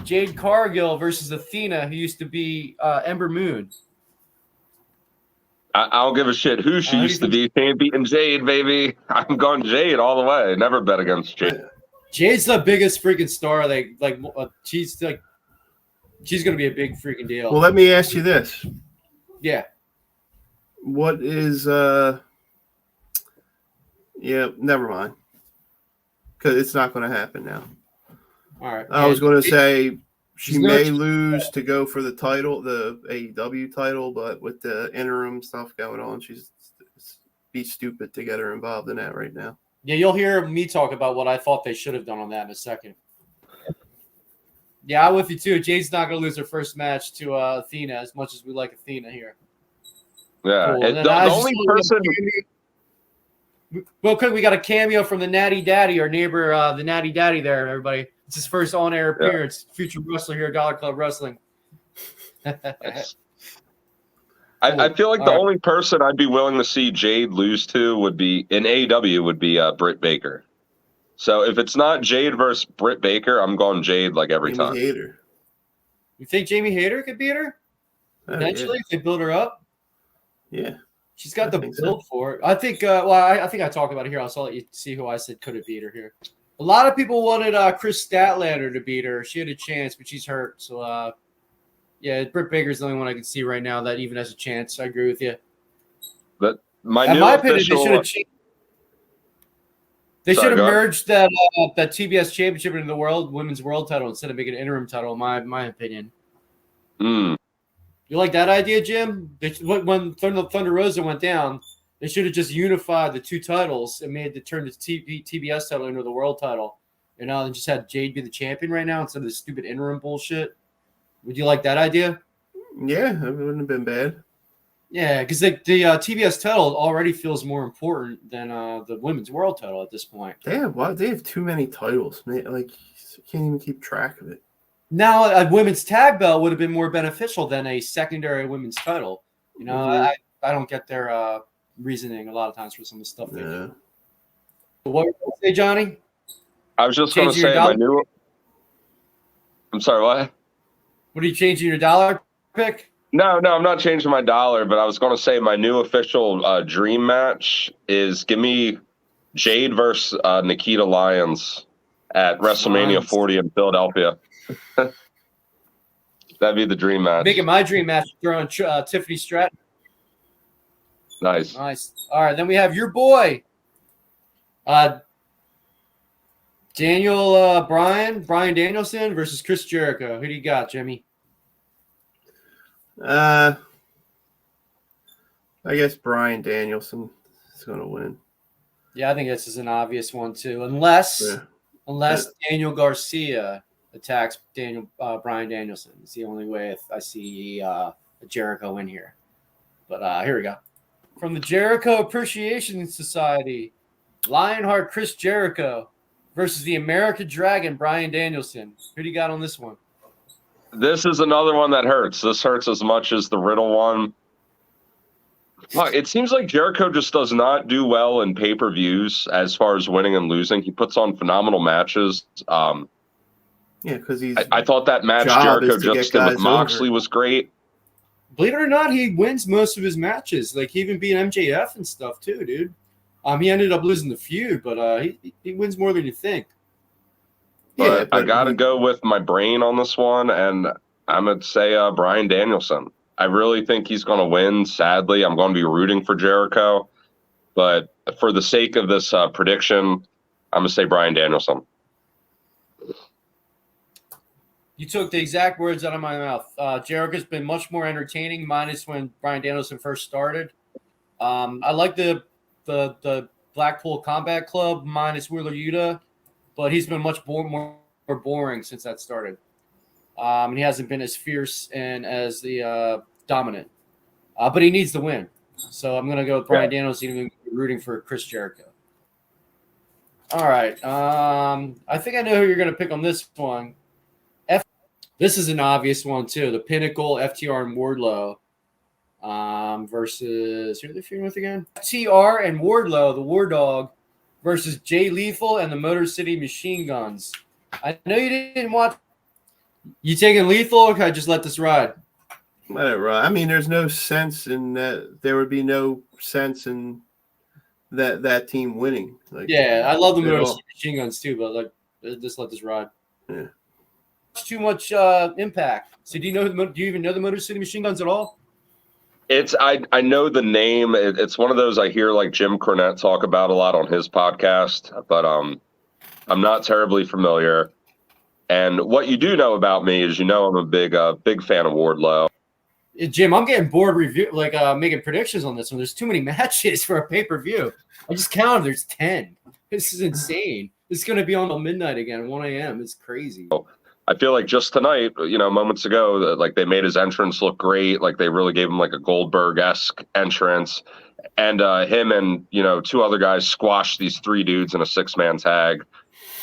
Jade Cargill versus Athena, who used to be Ember Moon. I don't give a shit who she used to be. She ain't beating Jade, baby. I'm going Jade all the way. Never bet against Jade. Jade's the biggest freaking star. She's going to be a big freaking deal. Well, let me ask you this. Yeah. What is never mind. Because it's not going to happen now. All right. I was going to say she she's may not- lose to go for the title, the AEW title, but with the interim stuff going on, she's be stupid to get her involved in that right now. Yeah, you'll hear me talk about what I thought they should have done on that in a second. Yeah, I'm with you too. Jade's not going to lose her first match to Athena as much as we like Athena here. Yeah. Cool. It- And then the I just only see person. Real quick, we got a cameo from the Natty Daddy, our neighbor, the Natty Daddy there, everybody. It's his first on-air appearance. Future wrestler here at Dollar Club Wrestling. I feel like All the right. only person I'd be willing to see Jade lose to would be in AEW would be Britt Baker. So if it's not Jade versus Britt Baker, I'm going Jade like every Jamie time. Hayter. You think Jamie Hayter could beat her? Oh, Eventually, if they build her up? Yeah. She's got I the think build for it. I think, I think I talked about it here. I'll let you see who I said could have beat her here. A lot of people wanted Chris Statlander to beat her. She had a chance, but she's hurt. So, yeah, Britt Baker's the only one I can see right now that even has a chance. I agree with you. But my In new my opinion, official. they should have changed. They Sorry, should have go ahead. merged that TBS championship into the women's world title instead of making an interim title. In my opinion. Mm, You like that idea, Jim? When Thunder Rosa went down, they should have just unified the two titles and turn the TBS title into the world title. You know, and just had Jade be the champion right now instead of this stupid interim bullshit. Would you like that idea? Yeah, it wouldn't have been bad. Yeah, because the TBS title already feels more important than the women's world title at this point. Damn, why they have too many titles, man? Like, you can't even keep track of it. Now, a women's tag belt would have been more beneficial than a secondary women's title. You know, Mhm. I don't get their reasoning a lot of times for some of the stuff they Yeah. do. What would you say, Johnny? I was just going to Changing your say my dollar? new. I'm sorry, what? What are you changing your dollar pick? No, I'm not changing my dollar, but I was going to say my new official dream match is give me Jade versus Nikita Lyons at WrestleMania Lyons. 40 in Philadelphia. That'd be the dream match. Making my dream match, throwing Tiffany Stratton. Nice. Nice. All right, then we have your boy, Brian Danielson versus Chris Jericho. Who do you got, Jimmy? I guess Bryan Danielson is going to win. Yeah, I think this is an obvious one too, unless Yeah. Daniel Garcia attacks Brian Danielson. It's the only way I see a Jericho win here. But here we go. From the Jericho Appreciation Society, Lionheart Chris Jericho versus the American Dragon Brian Danielson. Who do you got on this one? This is another one that hurts. This hurts as much as the Riddle one. Look, it seems like Jericho just does not do well in pay-per-views as far as winning and losing. He puts on phenomenal matches. Yeah, because he's. I thought that match job Jericho is to get just did with guys Moxley over. was great. Believe it or not, he wins most of his matches. Like he even beat MJF and stuff too, dude. He ended up losing the feud, but he wins more than you think. But I but got to he- go with my brain on this one, and I'm going to say Brian Danielson. I really think he's going to win. Sadly, I'm going to be rooting for Jericho. But for the sake of this prediction, I'm going to say Brian Danielson. You took the exact words out of my mouth. Jericho's been much more entertaining, minus when Brian Danielson first started. I like the Blackpool Combat Club minus Wheeler Yuta, but he's been much more boring since that started. And he hasn't been as fierce and as the dominant. But he needs the win. So I'm going to go with Bryan Danielson, even rooting for Chris Jericho. All right. I think I know who you're going to pick on this one. This is an obvious one, too. The Pinnacle, FTR, and Wardlow versus – who are they feuding with again? FTR and Wardlow, the War Dog, versus Jay Lethal and the Motor City Machine Guns. I know you didn't watch – you taking Lethal, or can I just let this ride? Let it ride. I mean, there's no sense in that. There would be no sense in that team winning. Like, yeah, I love the Motor City Machine Guns, too, but like, just let this ride. Yeah. Too much impact. So do you even know the Motor City Machine Guns at all? I know the name. It's one of those I hear like Jim Cornette talk about a lot on his podcast, but I'm not terribly familiar. And what you do know about me is, I'm a big fan of Wardlow. Jim, I'm getting bored making predictions on this one. There's too many matches for a pay-per-view. I just counted. There's 10. This is insane. It's going to be on till midnight again, 1 a.m. It's crazy. I feel like just tonight, moments ago, like they made his entrance look great. Like they really gave him like a Goldberg-esque entrance. And him and, 2 other guys squashed these 3 dudes in a 6-man tag.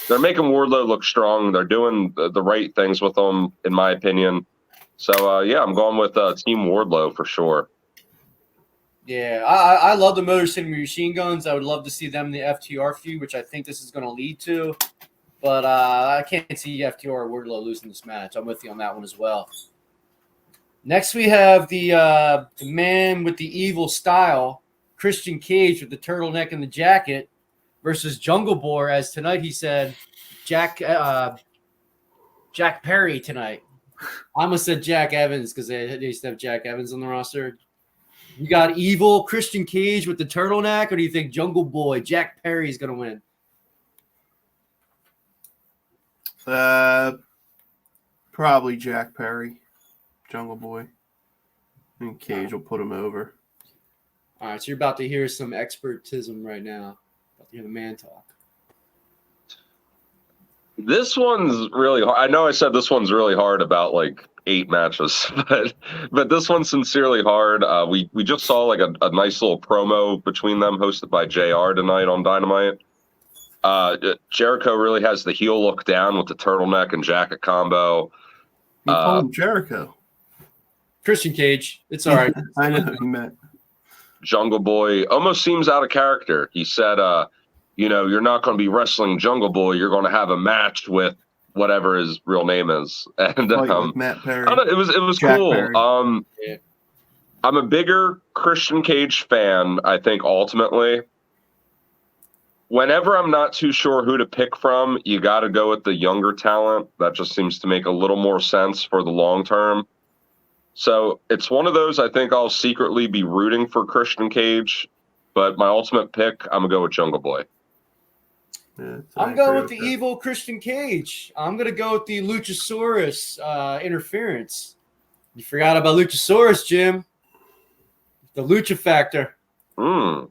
They're making Wardlow look strong. They're doing the right things with him, in my opinion. So, I'm going with Team Wardlow for sure. Yeah, I love the Motor City Machine Guns. I would love to see them in the FTR feud, which I think this is going to lead to. But I can't see FTR or Wardlow losing this match. I'm with you on that one as well. Next, we have the man with the evil style, Christian Cage with the turtleneck and the jacket, versus Jungle Boy, as tonight he said, Jack Perry tonight. I almost said Jack Evans because they used to have Jack Evans on the roster. You got evil Christian Cage with the turtleneck, or do you think Jungle Boy, Jack Perry, is going to win? Probably Jack Perry, Jungle Boy. And Cage will put him over. All right, so you're about to hear some expertism right now. About to hear the man talk. This one's really hard. I know I said this one's really hard about like 8 matches, but this one's sincerely hard. We just saw like a nice little promo between them hosted by JR tonight on Dynamite. Jericho really has the heel look down with the turtleneck and jacket combo. You called him Jericho. Christian Cage. It's all right. I know who you meant. Jungle Boy almost seems out of character. He said, you're not going to be wrestling Jungle Boy. You're going to have a match with whatever his real name is. And Matt Perry. I don't know, it was Jack cool. Perry. I'm a bigger Christian Cage fan, I think, ultimately. Whenever I'm not too sure who to pick from, you got to go with the younger talent. That just seems to make a little more sense for the long term. So it's one of those I think I'll secretly be rooting for Christian Cage, but my ultimate pick, I'm going to go with Jungle Boy. Yeah, I'm going with the evil Christian Cage. I'm going to go with the Luchasaurus interference. You forgot about Luchasaurus, Jim. The Lucha Factor. Well,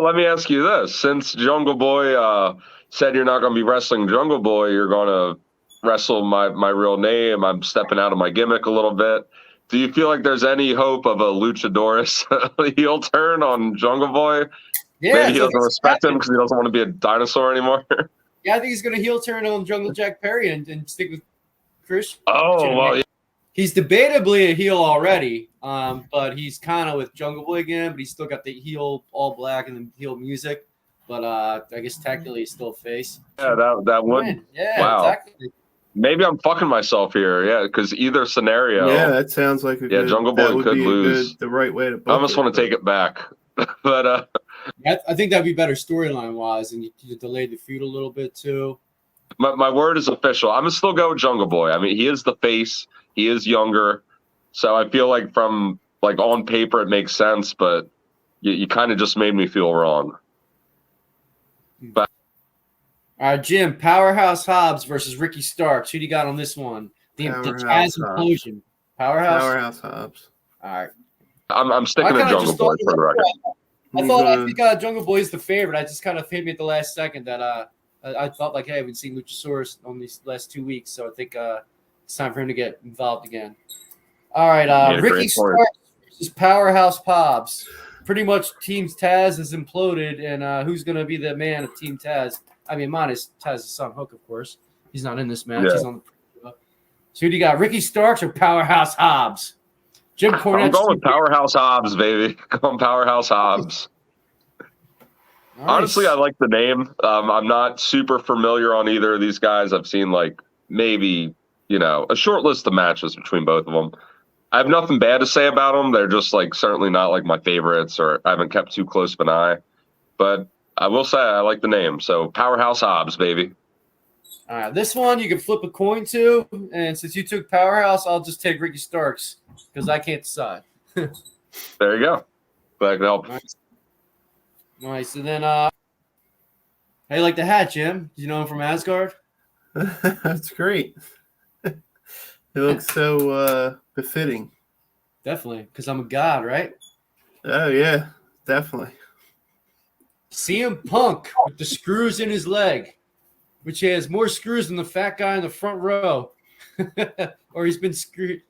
let me ask you this. Since Jungle Boy said you're not going to be wrestling Jungle Boy, you're going to wrestle my real name. I'm stepping out of my gimmick a little bit. Do you feel like there's any hope of a Luchadorus heel turn on Jungle Boy? Yeah, maybe he doesn't respect him because he doesn't want to be a dinosaur anymore. Yeah, I think he's going to heel turn on Jungle Jack Perry and stick with Chris. Oh, well, yeah. He's debatably a heel already, but he's kind of with Jungle Boy again, but he's still got the heel all black and the heel music. But I guess technically he's still a face. Yeah, that would. Yeah, wow. exactly. Maybe I'm fucking myself here. Yeah, because either scenario. Yeah, that sounds like a good. Jungle Boy could lose. The right way to. I almost want to take it back, but. I think that'd be better storyline wise, and you delay the feud a little bit too. My word is official. I'm gonna still go with Jungle Boy. I mean, he is the face. He is younger, so I feel like from like on paper it makes sense, but you kind of just made me feel wrong. But all right, Jim, Powerhouse Hobbs versus Ricky Starks. Who do you got on this one? The Taz implosion. Powerhouse Hobbs. All right. I'm sticking to kinda Jungle just Boy thought for the record. I think Jungle Boy is the favorite. I just kind of hit me at the last second that I thought like, hey, we've seen Luchasaurus on these last 2 weeks, so I think it's time for him to get involved again. All right, Yeah, Ricky great point. Starks versus Powerhouse Pobbs. Pretty much Team Taz has imploded, and who's going to be the man of Team Taz? I mean, minus Taz's son Hook, of course. He's not in this match. Yeah. He's on the. So who do you got, Ricky Starks or Powerhouse Hobbs? Jim Cornette. I'm going with Powerhouse Hobbs, baby. Going Powerhouse Hobbs. Nice. Honestly, I like the name. I'm not super familiar on either of these guys. I've seen like maybe, a short list of matches between both of them. I have nothing bad to say about them. They're just like certainly not like my favorites, or I haven't kept too close of an eye. But I will say I like the name. So Powerhouse Hobbs, baby. All right, this one you can flip a coin to, and since you took Powerhouse, I'll just take Ricky Starks because I can't decide. There you go. Glad I could help. Nice. And then, how you like the hat, Jim? Do you know him from Asgard? That's great. It looks so befitting. Definitely, because I'm a god, right? Oh yeah, definitely. CM Punk with the screws in his leg, which has more screws than the fat guy in the front row. Or he's been screwed.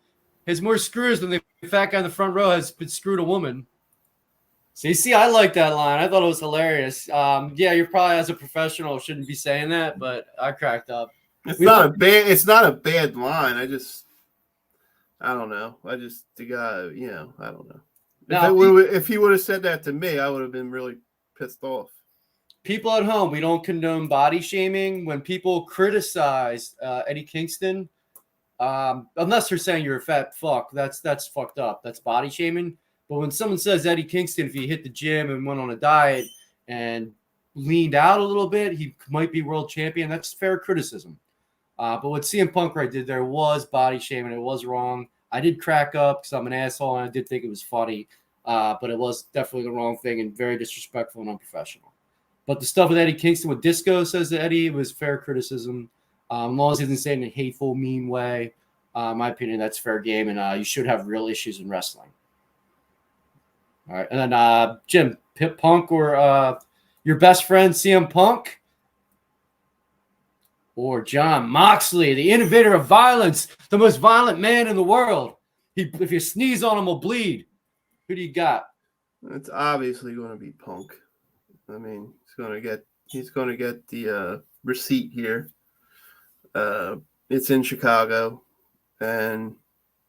Has more screws than the fat guy in the front row has been screwed a woman. So you see, I like that line. I thought it was hilarious. Yeah, you're probably as a professional shouldn't be saying that, but I cracked up. It's not a bad line. I don't know. The guy, I don't know. If he would have said that to me, I would have been really pissed off. People at home, we don't condone body shaming. When people criticize Eddie Kingston, unless they're saying you're a fat fuck, that's fucked up. That's body shaming. But when someone says Eddie Kingston, if he hit the gym and went on a diet and leaned out a little bit, he might be world champion. That's fair criticism. But what CM Punk did there was body shaming. It was wrong. I did crack up because I'm an asshole and I did think it was funny. But it was definitely the wrong thing and very disrespectful and unprofessional. But the stuff with Eddie Kingston, with Disco says to Eddie, it was fair criticism. As long as he didn't say it in a hateful, mean way, in my opinion, that's fair game. And you should have real issues in wrestling. All right. And then Jim, Pip Punk or your best friend, CM Punk? Or John Moxley, the innovator of violence, the most violent man in the world. If you sneeze on him, will bleed. Who do you got? It's obviously going to be Punk. I mean, he's going to get the receipt here. It's in Chicago, and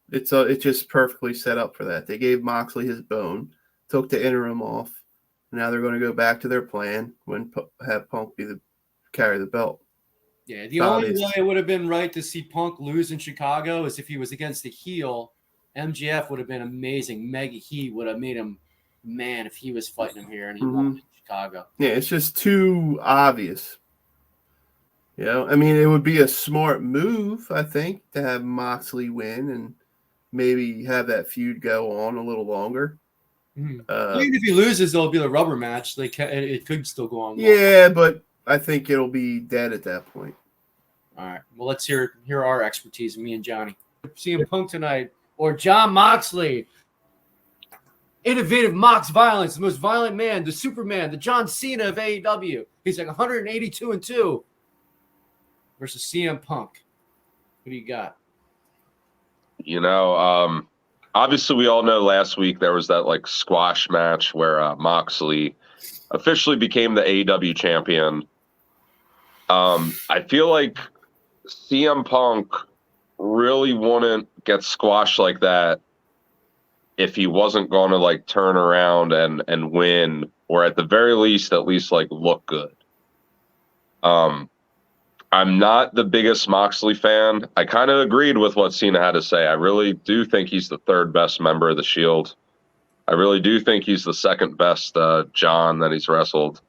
it's just perfectly set up for that. They gave Moxley his bone, took the interim off. Now they're going to go back to their plan when have Punk carry the belt. Yeah, the only way it would have been right to see Punk lose in Chicago is if he was against a heel. MJF would have been amazing. Mega Heat would have made him man if he was fighting him here and he won in Chicago. Yeah, it's just too obvious. I mean, it would be a smart move, I think, to have Moxley win and maybe have that feud go on a little longer. Even if he loses, it'll be a rubber match. It could still go on. Yeah, but I think it'll be dead at that point. All right. Well, let's hear our expertise, me and Johnny. CM Punk tonight or John Moxley. Innovative Mox violence, the most violent man, the Superman, the John Cena of AEW. He's like 182-2 versus CM Punk. What do you got? Obviously we all know last week there was that like squash match where Moxley officially became the AEW champion. I feel like CM Punk really wouldn't get squashed like that if he wasn't going to like turn around and win, or at the very least, like look good. I'm not the biggest Moxley fan. I kind of agreed with what Cena had to say. I really do think he's the third best member of the Shield. I really do think he's the second best John that he's wrestled.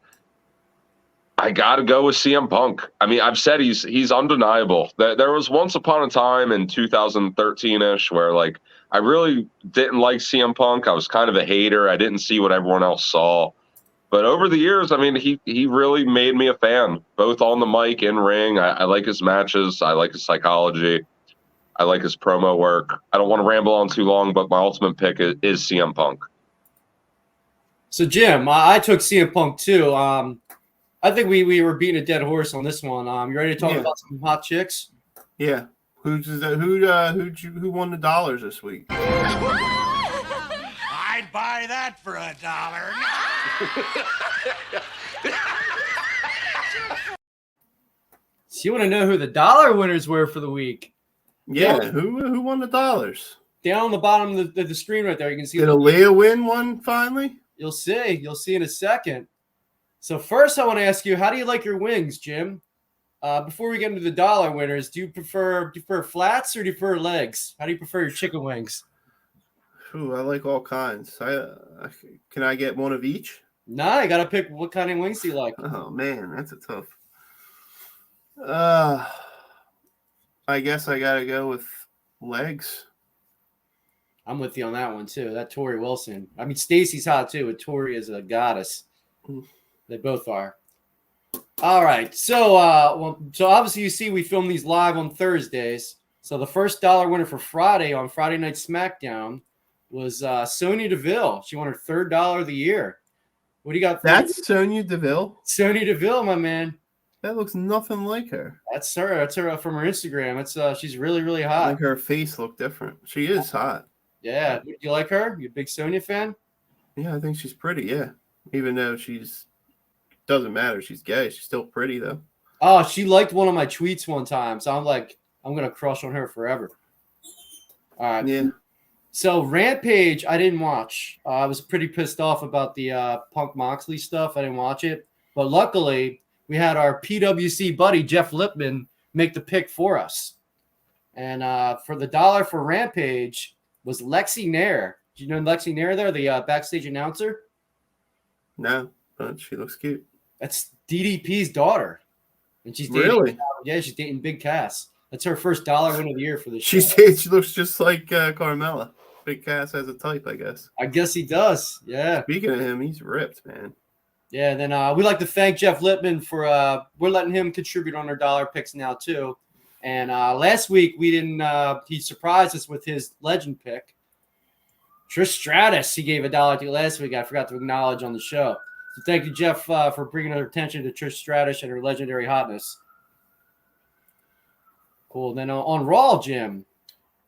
I got to go with CM Punk. I mean, I've said he's undeniable. There was once upon a time in 2013-ish where like I really didn't like CM Punk. I was kind of a hater. I didn't see what everyone else saw. But over the years, I mean, he really made me a fan, both on the mic and ring. I like his matches. I like his psychology. I like his promo work. I don't want to ramble on too long, but my ultimate pick is CM Punk. So, Jim, I took CM Punk too. I think we were beating a dead horse on this one. You ready to talk about some hot chicks? Yeah. Who won the dollars this week? I'd buy that for $1. So you want to know who the dollar winners were for the week? Yeah. Who won the dollars? Down on the bottom of the screen right there, you can see. Did Aaliyah win one finally? You'll see. You'll see in a second. So first, I want to ask you, how do you like your wings, Jim? Before we get into the dollar winners, do you prefer flats or do you prefer legs? How do you prefer your chicken wings? Ooh, I like all kinds. Can I get one of each? Nah, you gotta pick what kind of wings do you like. Oh man, that's a tough. I guess I gotta go with legs. I'm with you on that one too. That Tori Wilson. I mean, Stacy's hot too, but Tori is a goddess. They both are. All right. So, so obviously you see we film these live on Thursdays. So the first dollar winner for Friday on Friday Night SmackDown was Sonya Deville. She won her third dollar of the year. What do you got? That's Sonya Deville. Sonya Deville, my man. That looks nothing like her. That's her. That's her from her Instagram. It's she's really, really I hot. think her face looked different. She is hot. Yeah. Do you like her? You a big Sonya fan? Yeah, I think she's pretty. Yeah, even though doesn't matter. She's gay. She's still pretty though. Oh, she liked one of my tweets one time. So I'm like, I'm gonna crush on her forever. All right. Yeah. So Rampage, I didn't watch. I was pretty pissed off about the Punk Moxley stuff. I didn't watch it, but luckily we had our PWC buddy Jeff Lipman make the pick for us. And for the dollar for Rampage was Lexi Nair. Do you know Lexi Nair there, the backstage announcer? No, but she looks cute. That's DDP's daughter, and she's dating, Really? yeah, she's dating Big Cass. That's her first dollar win of the year for the show. She looks just like Carmella. Big Cass has a type, I guess. I guess he does. Yeah. Speaking of him, he's ripped, man. Yeah. And then we'd like to thank Jeff Lippman for we're letting him contribute on our dollar picks now too. And last week we didn't. He surprised us with his legend pick. Trish Stratus. He gave $1 to last week. I forgot to acknowledge on the show. So thank you, Jeff, for bringing our attention to Trish Stratus and her legendary hotness. Cool. Then on Raw, Jim.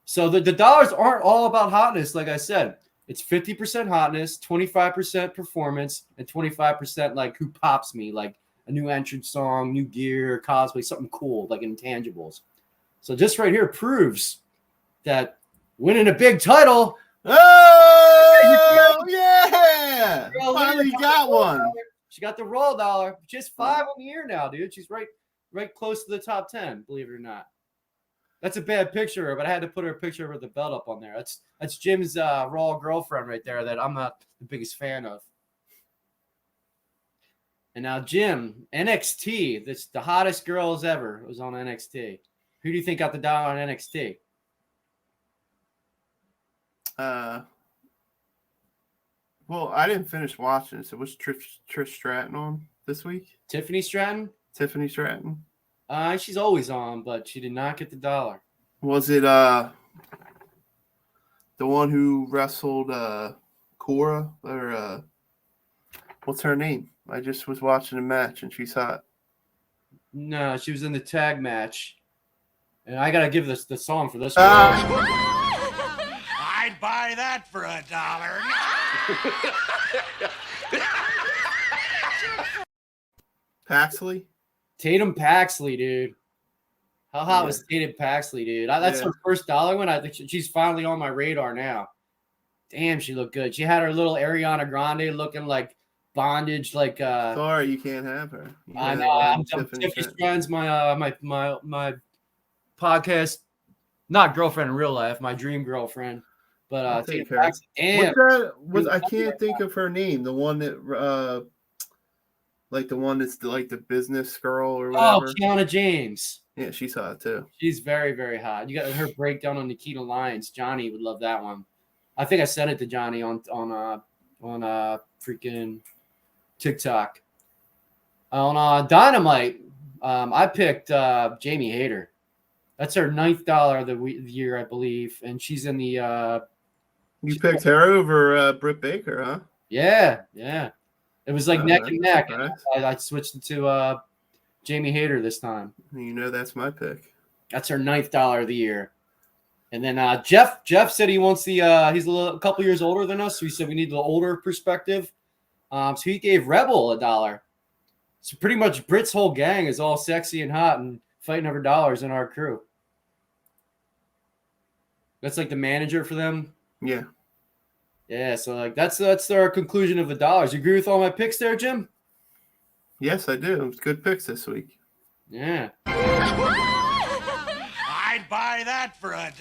So the dollars aren't all about hotness, like I said. It's 50% hotness, 25% performance, and 25% like who pops me, like a new entrance song, new gear, cosplay, something cool, like intangibles. So this right here proves that winning a big title. Oh, yeah! Finally got one. She got the Raw dollar. Just 5 on the year now, dude. She's right close to the top 10, believe it or not. That's a bad picture, but I had to put her picture with the belt up on there. That's Jim's Raw girlfriend right there that I'm not the biggest fan of. And now, Jim, NXT, that's the hottest girls ever was on NXT. Who do you think got the dollar on NXT? Well, I didn't finish watching it. So what's Trish Stratton on this week? Tiffany Stratton? Tiffany Stratton. She's always on, but she did not get the dollar. Was it the one who wrestled Cora or what's her name? I just was watching a match and she's hot. No, she was in the tag match. And I gotta give the song for this I'd buy that for $1. Paxley? Tatum Paxley, dude. How hot was Tatum Paxley, dude? That's her first dollar win. I think she's finally on my radar now. Damn, she looked good. She had her little Ariana Grande looking like bondage, like Sorry, you can't have her. I know. I'm Tiffany's friends, my podcast, not girlfriend in real life, my dream girlfriend. But Tatum Paxley, damn. I can't think of her name. The one that like the one that's like the business girl or whatever. Oh, Kiana James. Yeah, she's hot too. She's very, very hot. You got her breakdown on Nikita Lyons. Johnny would love that one. I think I sent it to Johnny on freaking TikTok. On Dynamite, I picked Jamie Hayter. That's her $9th of the year, I believe, and she's in the. You picked her over Britt Baker, huh? Yeah. It was like neck and neck. Right. I switched it to Jamie Hayter this time. You know that's my pick. That's her $9th of the year. And then Jeff said he wants the he's a couple years older than us, so he said we need the older perspective. So he gave Rebel $1. So pretty much Britt's whole gang is all sexy and hot and fighting over dollars in our crew. That's like the manager for them. Yeah. Yeah, so like that's our conclusion of the dollars. You agree with all my picks there, Jim? Yes, I do. It's good picks this week. Yeah. I'd buy that for $1.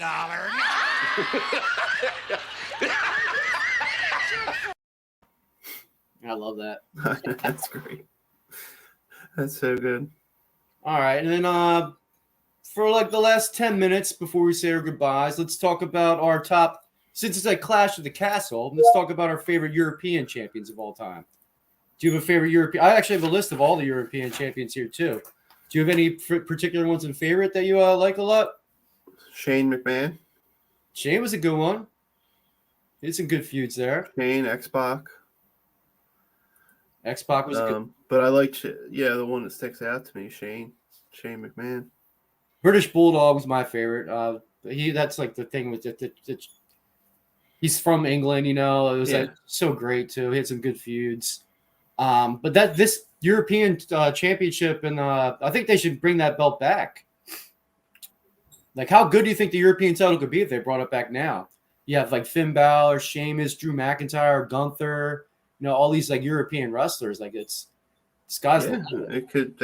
I love that. That's great. That's so good. All right, and then for like the last 10 minutes before we say our goodbyes, let's talk about our top. Since it's a Clash of the Castle, let's talk about our favorite European champions of all time. Do you have a favorite European? I actually have a list of all the European champions here too. Do you have any particular ones in favorite that you like a lot? Shane McMahon. Shane was a good one. He had some good feuds there. Shane, X-Pac. X-Pac was a good. But I like, the one that sticks out to me, Shane McMahon. British Bulldog was my favorite. That's like the thing with the he's from England, It was like so great too. He had some good feuds. But this European championship, and I think they should bring that belt back. Like, how good do you think the European title could be if they brought it back now? You have like Finn Balor, Sheamus, Drew McIntyre, Gunther, all these like European wrestlers. Like it's sky's the limit. It could.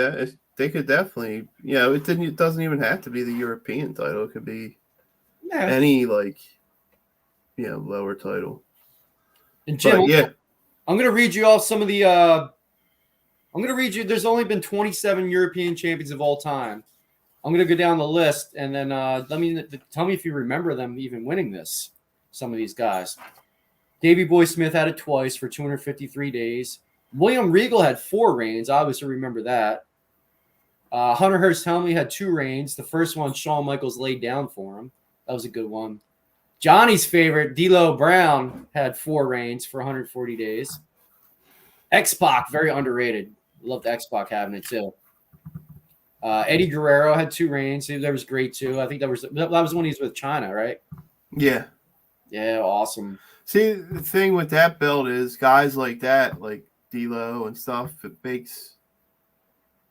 They could definitely. It doesn't even have to be the European title. It could be any lower title. And Jim, but, I'm going to read you off some of the. I'm going to read you. There's only been 27 European champions of all time. I'm going to go down the list, and then tell me if you remember them even winning this. Some of these guys. Davey Boy Smith had it twice for 253 days. William Regal had 4 reigns. I obviously remember that. Hunter Hearst Helmsley had 2 reigns. The first one, Shawn Michaels laid down for him. That was a good one. Johnny's favorite, D'Lo Brown, had 4 reigns for 140 days. X-Pac, very underrated. Loved X-Pac having it too. Eddie Guerrero had 2 reigns. That was great too. I think that was when he was with China, right? Yeah. Yeah, awesome. See, the thing with that belt is guys like that, like D'Lo and stuff, it makes,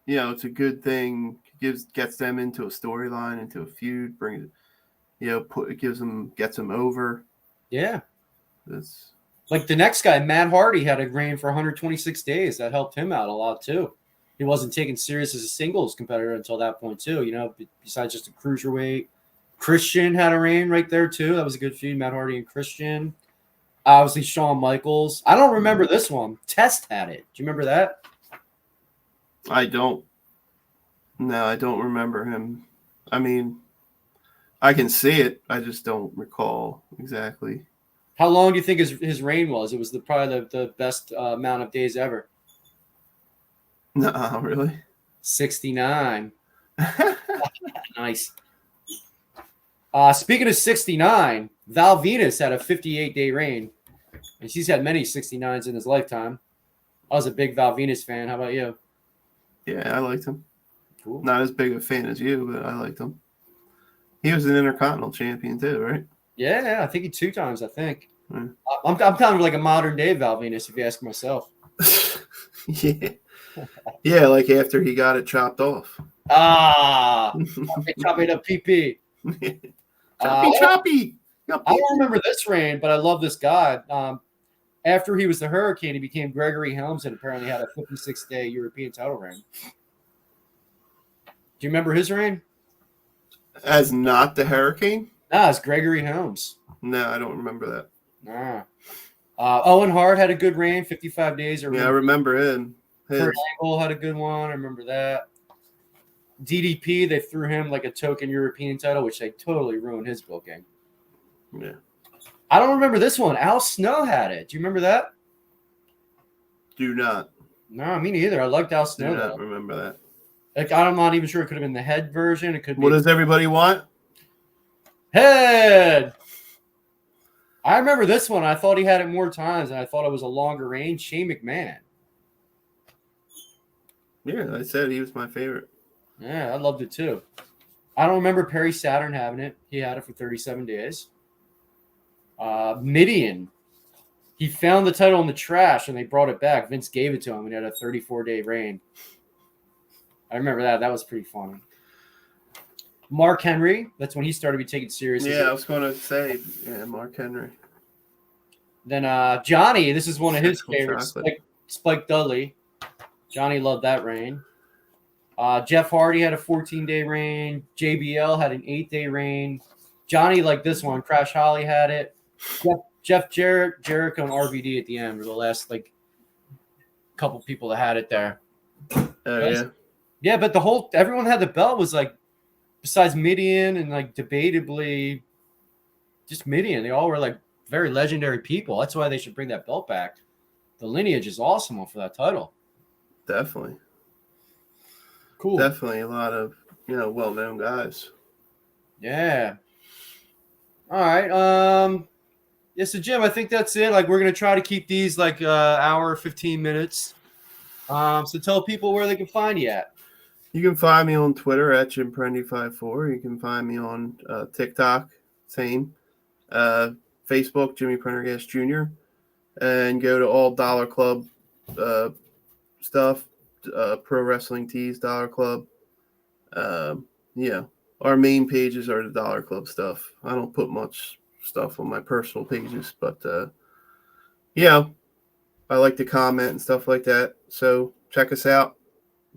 it's a good thing. Gets them into a storyline, into a feud, brings it, gets them over. Yeah. It's like the next guy, Matt Hardy, had a reign for 126 days. That helped him out a lot too. He wasn't taken serious as a singles competitor until that point too. Besides just a cruiserweight. Christian had a reign right there too. That was a good feud, Matt Hardy and Christian. Obviously, Shawn Michaels. I don't remember this one. Test had it. Do you remember that? I don't. No, I don't remember him. I mean, I can see it. I just don't recall exactly. How long do you think his reign was? It was probably the best amount of days ever. No, really? 69. Nice. Speaking of 69, Val Venus had a 58-day reign, and she's had many 69s in his lifetime. I was a big Val Venus fan. How about you? Yeah, I liked him. Cool. Not as big a fan as you, but I liked him. He was an Intercontinental champion too, right? Yeah, I think he 2 times. I think. Yeah. I'm kind of like a modern day Val Venus, if you ask myself. Yeah, like after he got it chopped off. Chop it up, PP. Choppy. I don't remember this reign, but I love this guy. After he was the Hurricane, he became Gregory Helms and apparently had a 56-day European title reign. Do you remember his reign? As not the Hurricane? Nah, it's Gregory Helms. No, I don't remember that. Nah. Owen Hart had a good reign, 55 days. Yeah, I remember him. Kurt Angle had a good one. I remember that. DDP, they threw him like a token European title, which they totally ruined his booking. Yeah. I don't remember this one. Al Snow had it. Do you remember that? Do not. No, me neither. I liked Al Snow. Do not remember that. Like I'm not even sure it could have been the head version. It could be What does everybody want? head. I remember this one. I thought he had it more times, and I thought it was a longer range. Shane McMahon. Yeah, I said he was my favorite. Yeah, I loved it too. I don't remember Perry Saturn having it. He had it for 37 days. Midian. He found the title in the trash and they brought it back. Vince gave it to him and he had a 34-day reign. I remember that. That was pretty funny. Mark Henry. That's when he started to be taken seriously. Yeah, I was going to say, Mark Henry. Then Johnny. This is one of his Central favorites. chocolate. Spike Dudley. Johnny loved that reign. Jeff Hardy had a 14-day reign. JBL had an 8-day reign. Johnny liked this one. Crash Holly had it. Jeff Jarrett, Jericho, and RVD at the end were the last couple people that had it there. Yeah. Yeah, but everyone had the belt was besides Midian and debatably just Midian. They all were very legendary people. That's why they should bring that belt back. The lineage is awesome for that title. Definitely. Cool. Definitely a lot of, well-known guys. Yeah. All right. Yeah, so Jim, I think that's it. We're gonna try to keep these hour, 15 minutes. So tell people where they can find you at. You can find me on Twitter at JimPrendy54. You can find me on TikTok, same. Facebook, Jimmy Prendergast Jr. And go to all Dollar Club stuff, Pro Wrestling Tees, Dollar Club. Our main pages are the Dollar Club stuff. I don't put much stuff on my personal pages, but I like to comment and stuff like that. So check us out.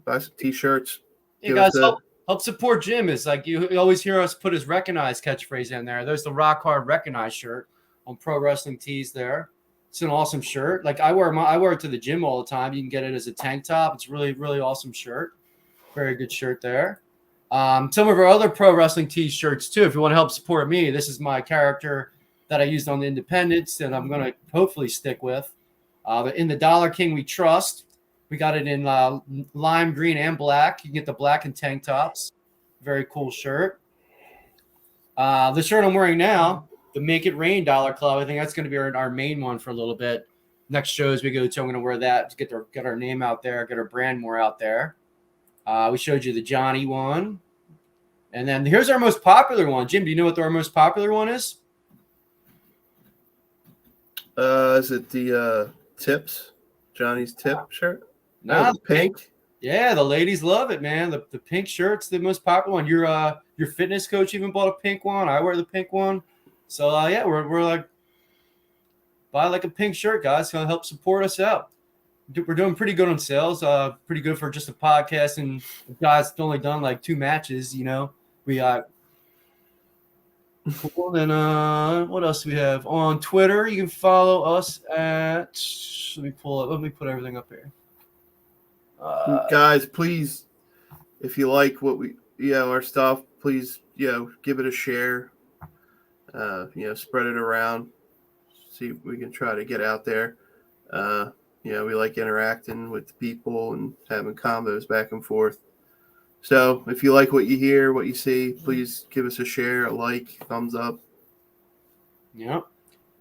Buy some t-shirts. You guys help support Jim. Is you always hear us put his recognized catchphrase in there. There's the Rock Hard Recognized shirt on Pro Wrestling Tees there. It's an awesome shirt. I wear it to the gym all the time. You can get it as a tank top. It's really, really awesome shirt. Very good shirt there. Some of our other Pro Wrestling Tees shirts too. If you want to help support me, this is my character that I used on the Independents and I'm going to hopefully stick with. In the Dollar King We Trust. We got it in lime green and black. You can get the black and tank tops. Very cool shirt. The shirt I'm wearing now, the Make It Rain Dollar Club. I think that's going to be our main one for a little bit. Next shows we go to, I'm going to wear that to get our name out there, get our brand more out there. We showed you the Johnny one. And then here's our most popular one. Jim, do you know what our most popular one is? Is it the Tips? Johnny's Tip shirt? No, pink. Yeah, the ladies love it, man. The pink shirt's the most popular one. Your fitness coach even bought a pink one. I wear the pink one. So we're buy a pink shirt, guys. It's gonna help support us out. We're doing pretty good on sales. Pretty good for just a podcast, and guys only done 2 matches. We cool. And what else do we have on Twitter? You can follow us at. Let me pull it. Let me put everything up here. Guys, please, if you like what our stuff, please, give it a share. Spread it around. See if we can try to get out there. We like interacting with the people and having combos back and forth. So if you like what you hear, what you see, please give us a share, a like, thumbs up. Yep.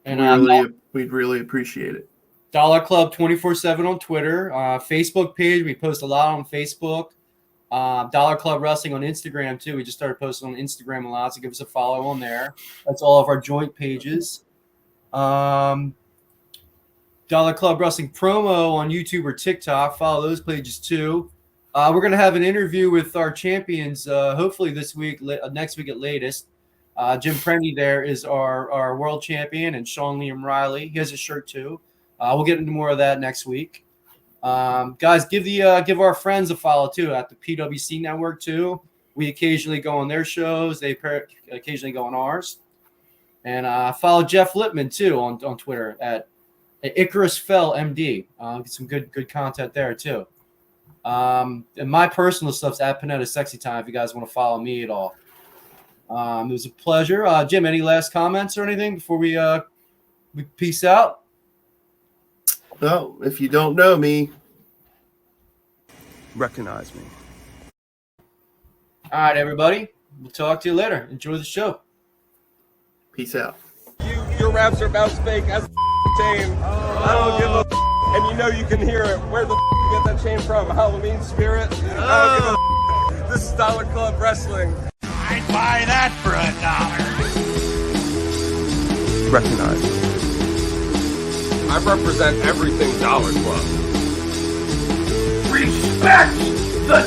And we'd really appreciate it. Dollar Club 24/7 on Twitter. Facebook page, we post a lot on Facebook. Dollar Club Wrestling on Instagram too. We just started posting on Instagram a lot, so give us a follow on there. That's all of our joint pages. Dollar Club Wrestling promo on YouTube or TikTok. Follow those pages too. We're going to have an interview with our champions hopefully this week, next week at latest. Jim Prendy there is our world champion, and Sean Liam Riley. He has a shirt too. We'll get into more of that next week. Guys, give our friends a follow too at the PWC Network too. We occasionally go on their shows. They occasionally go on ours. And follow Jeff Lippman too on Twitter at Icarus Fell MD. Get some good content there too. And my personal stuff's at Panetta Sexy Time if you guys want to follow me at all. It was a pleasure. Jim, any last comments or anything before we peace out? Well, if you don't know me, Recognize me. All right, everybody. We'll talk to you later. Enjoy the show. Peace out. Your raps are about as fake as chain. I don't give a and you know you can hear it. Where the you get that chain from? Halloween Spirit? I don't give a This is Dollar Club Wrestling. I'd buy that for $1. Recognize. I represent everything Dollar Club. Respect the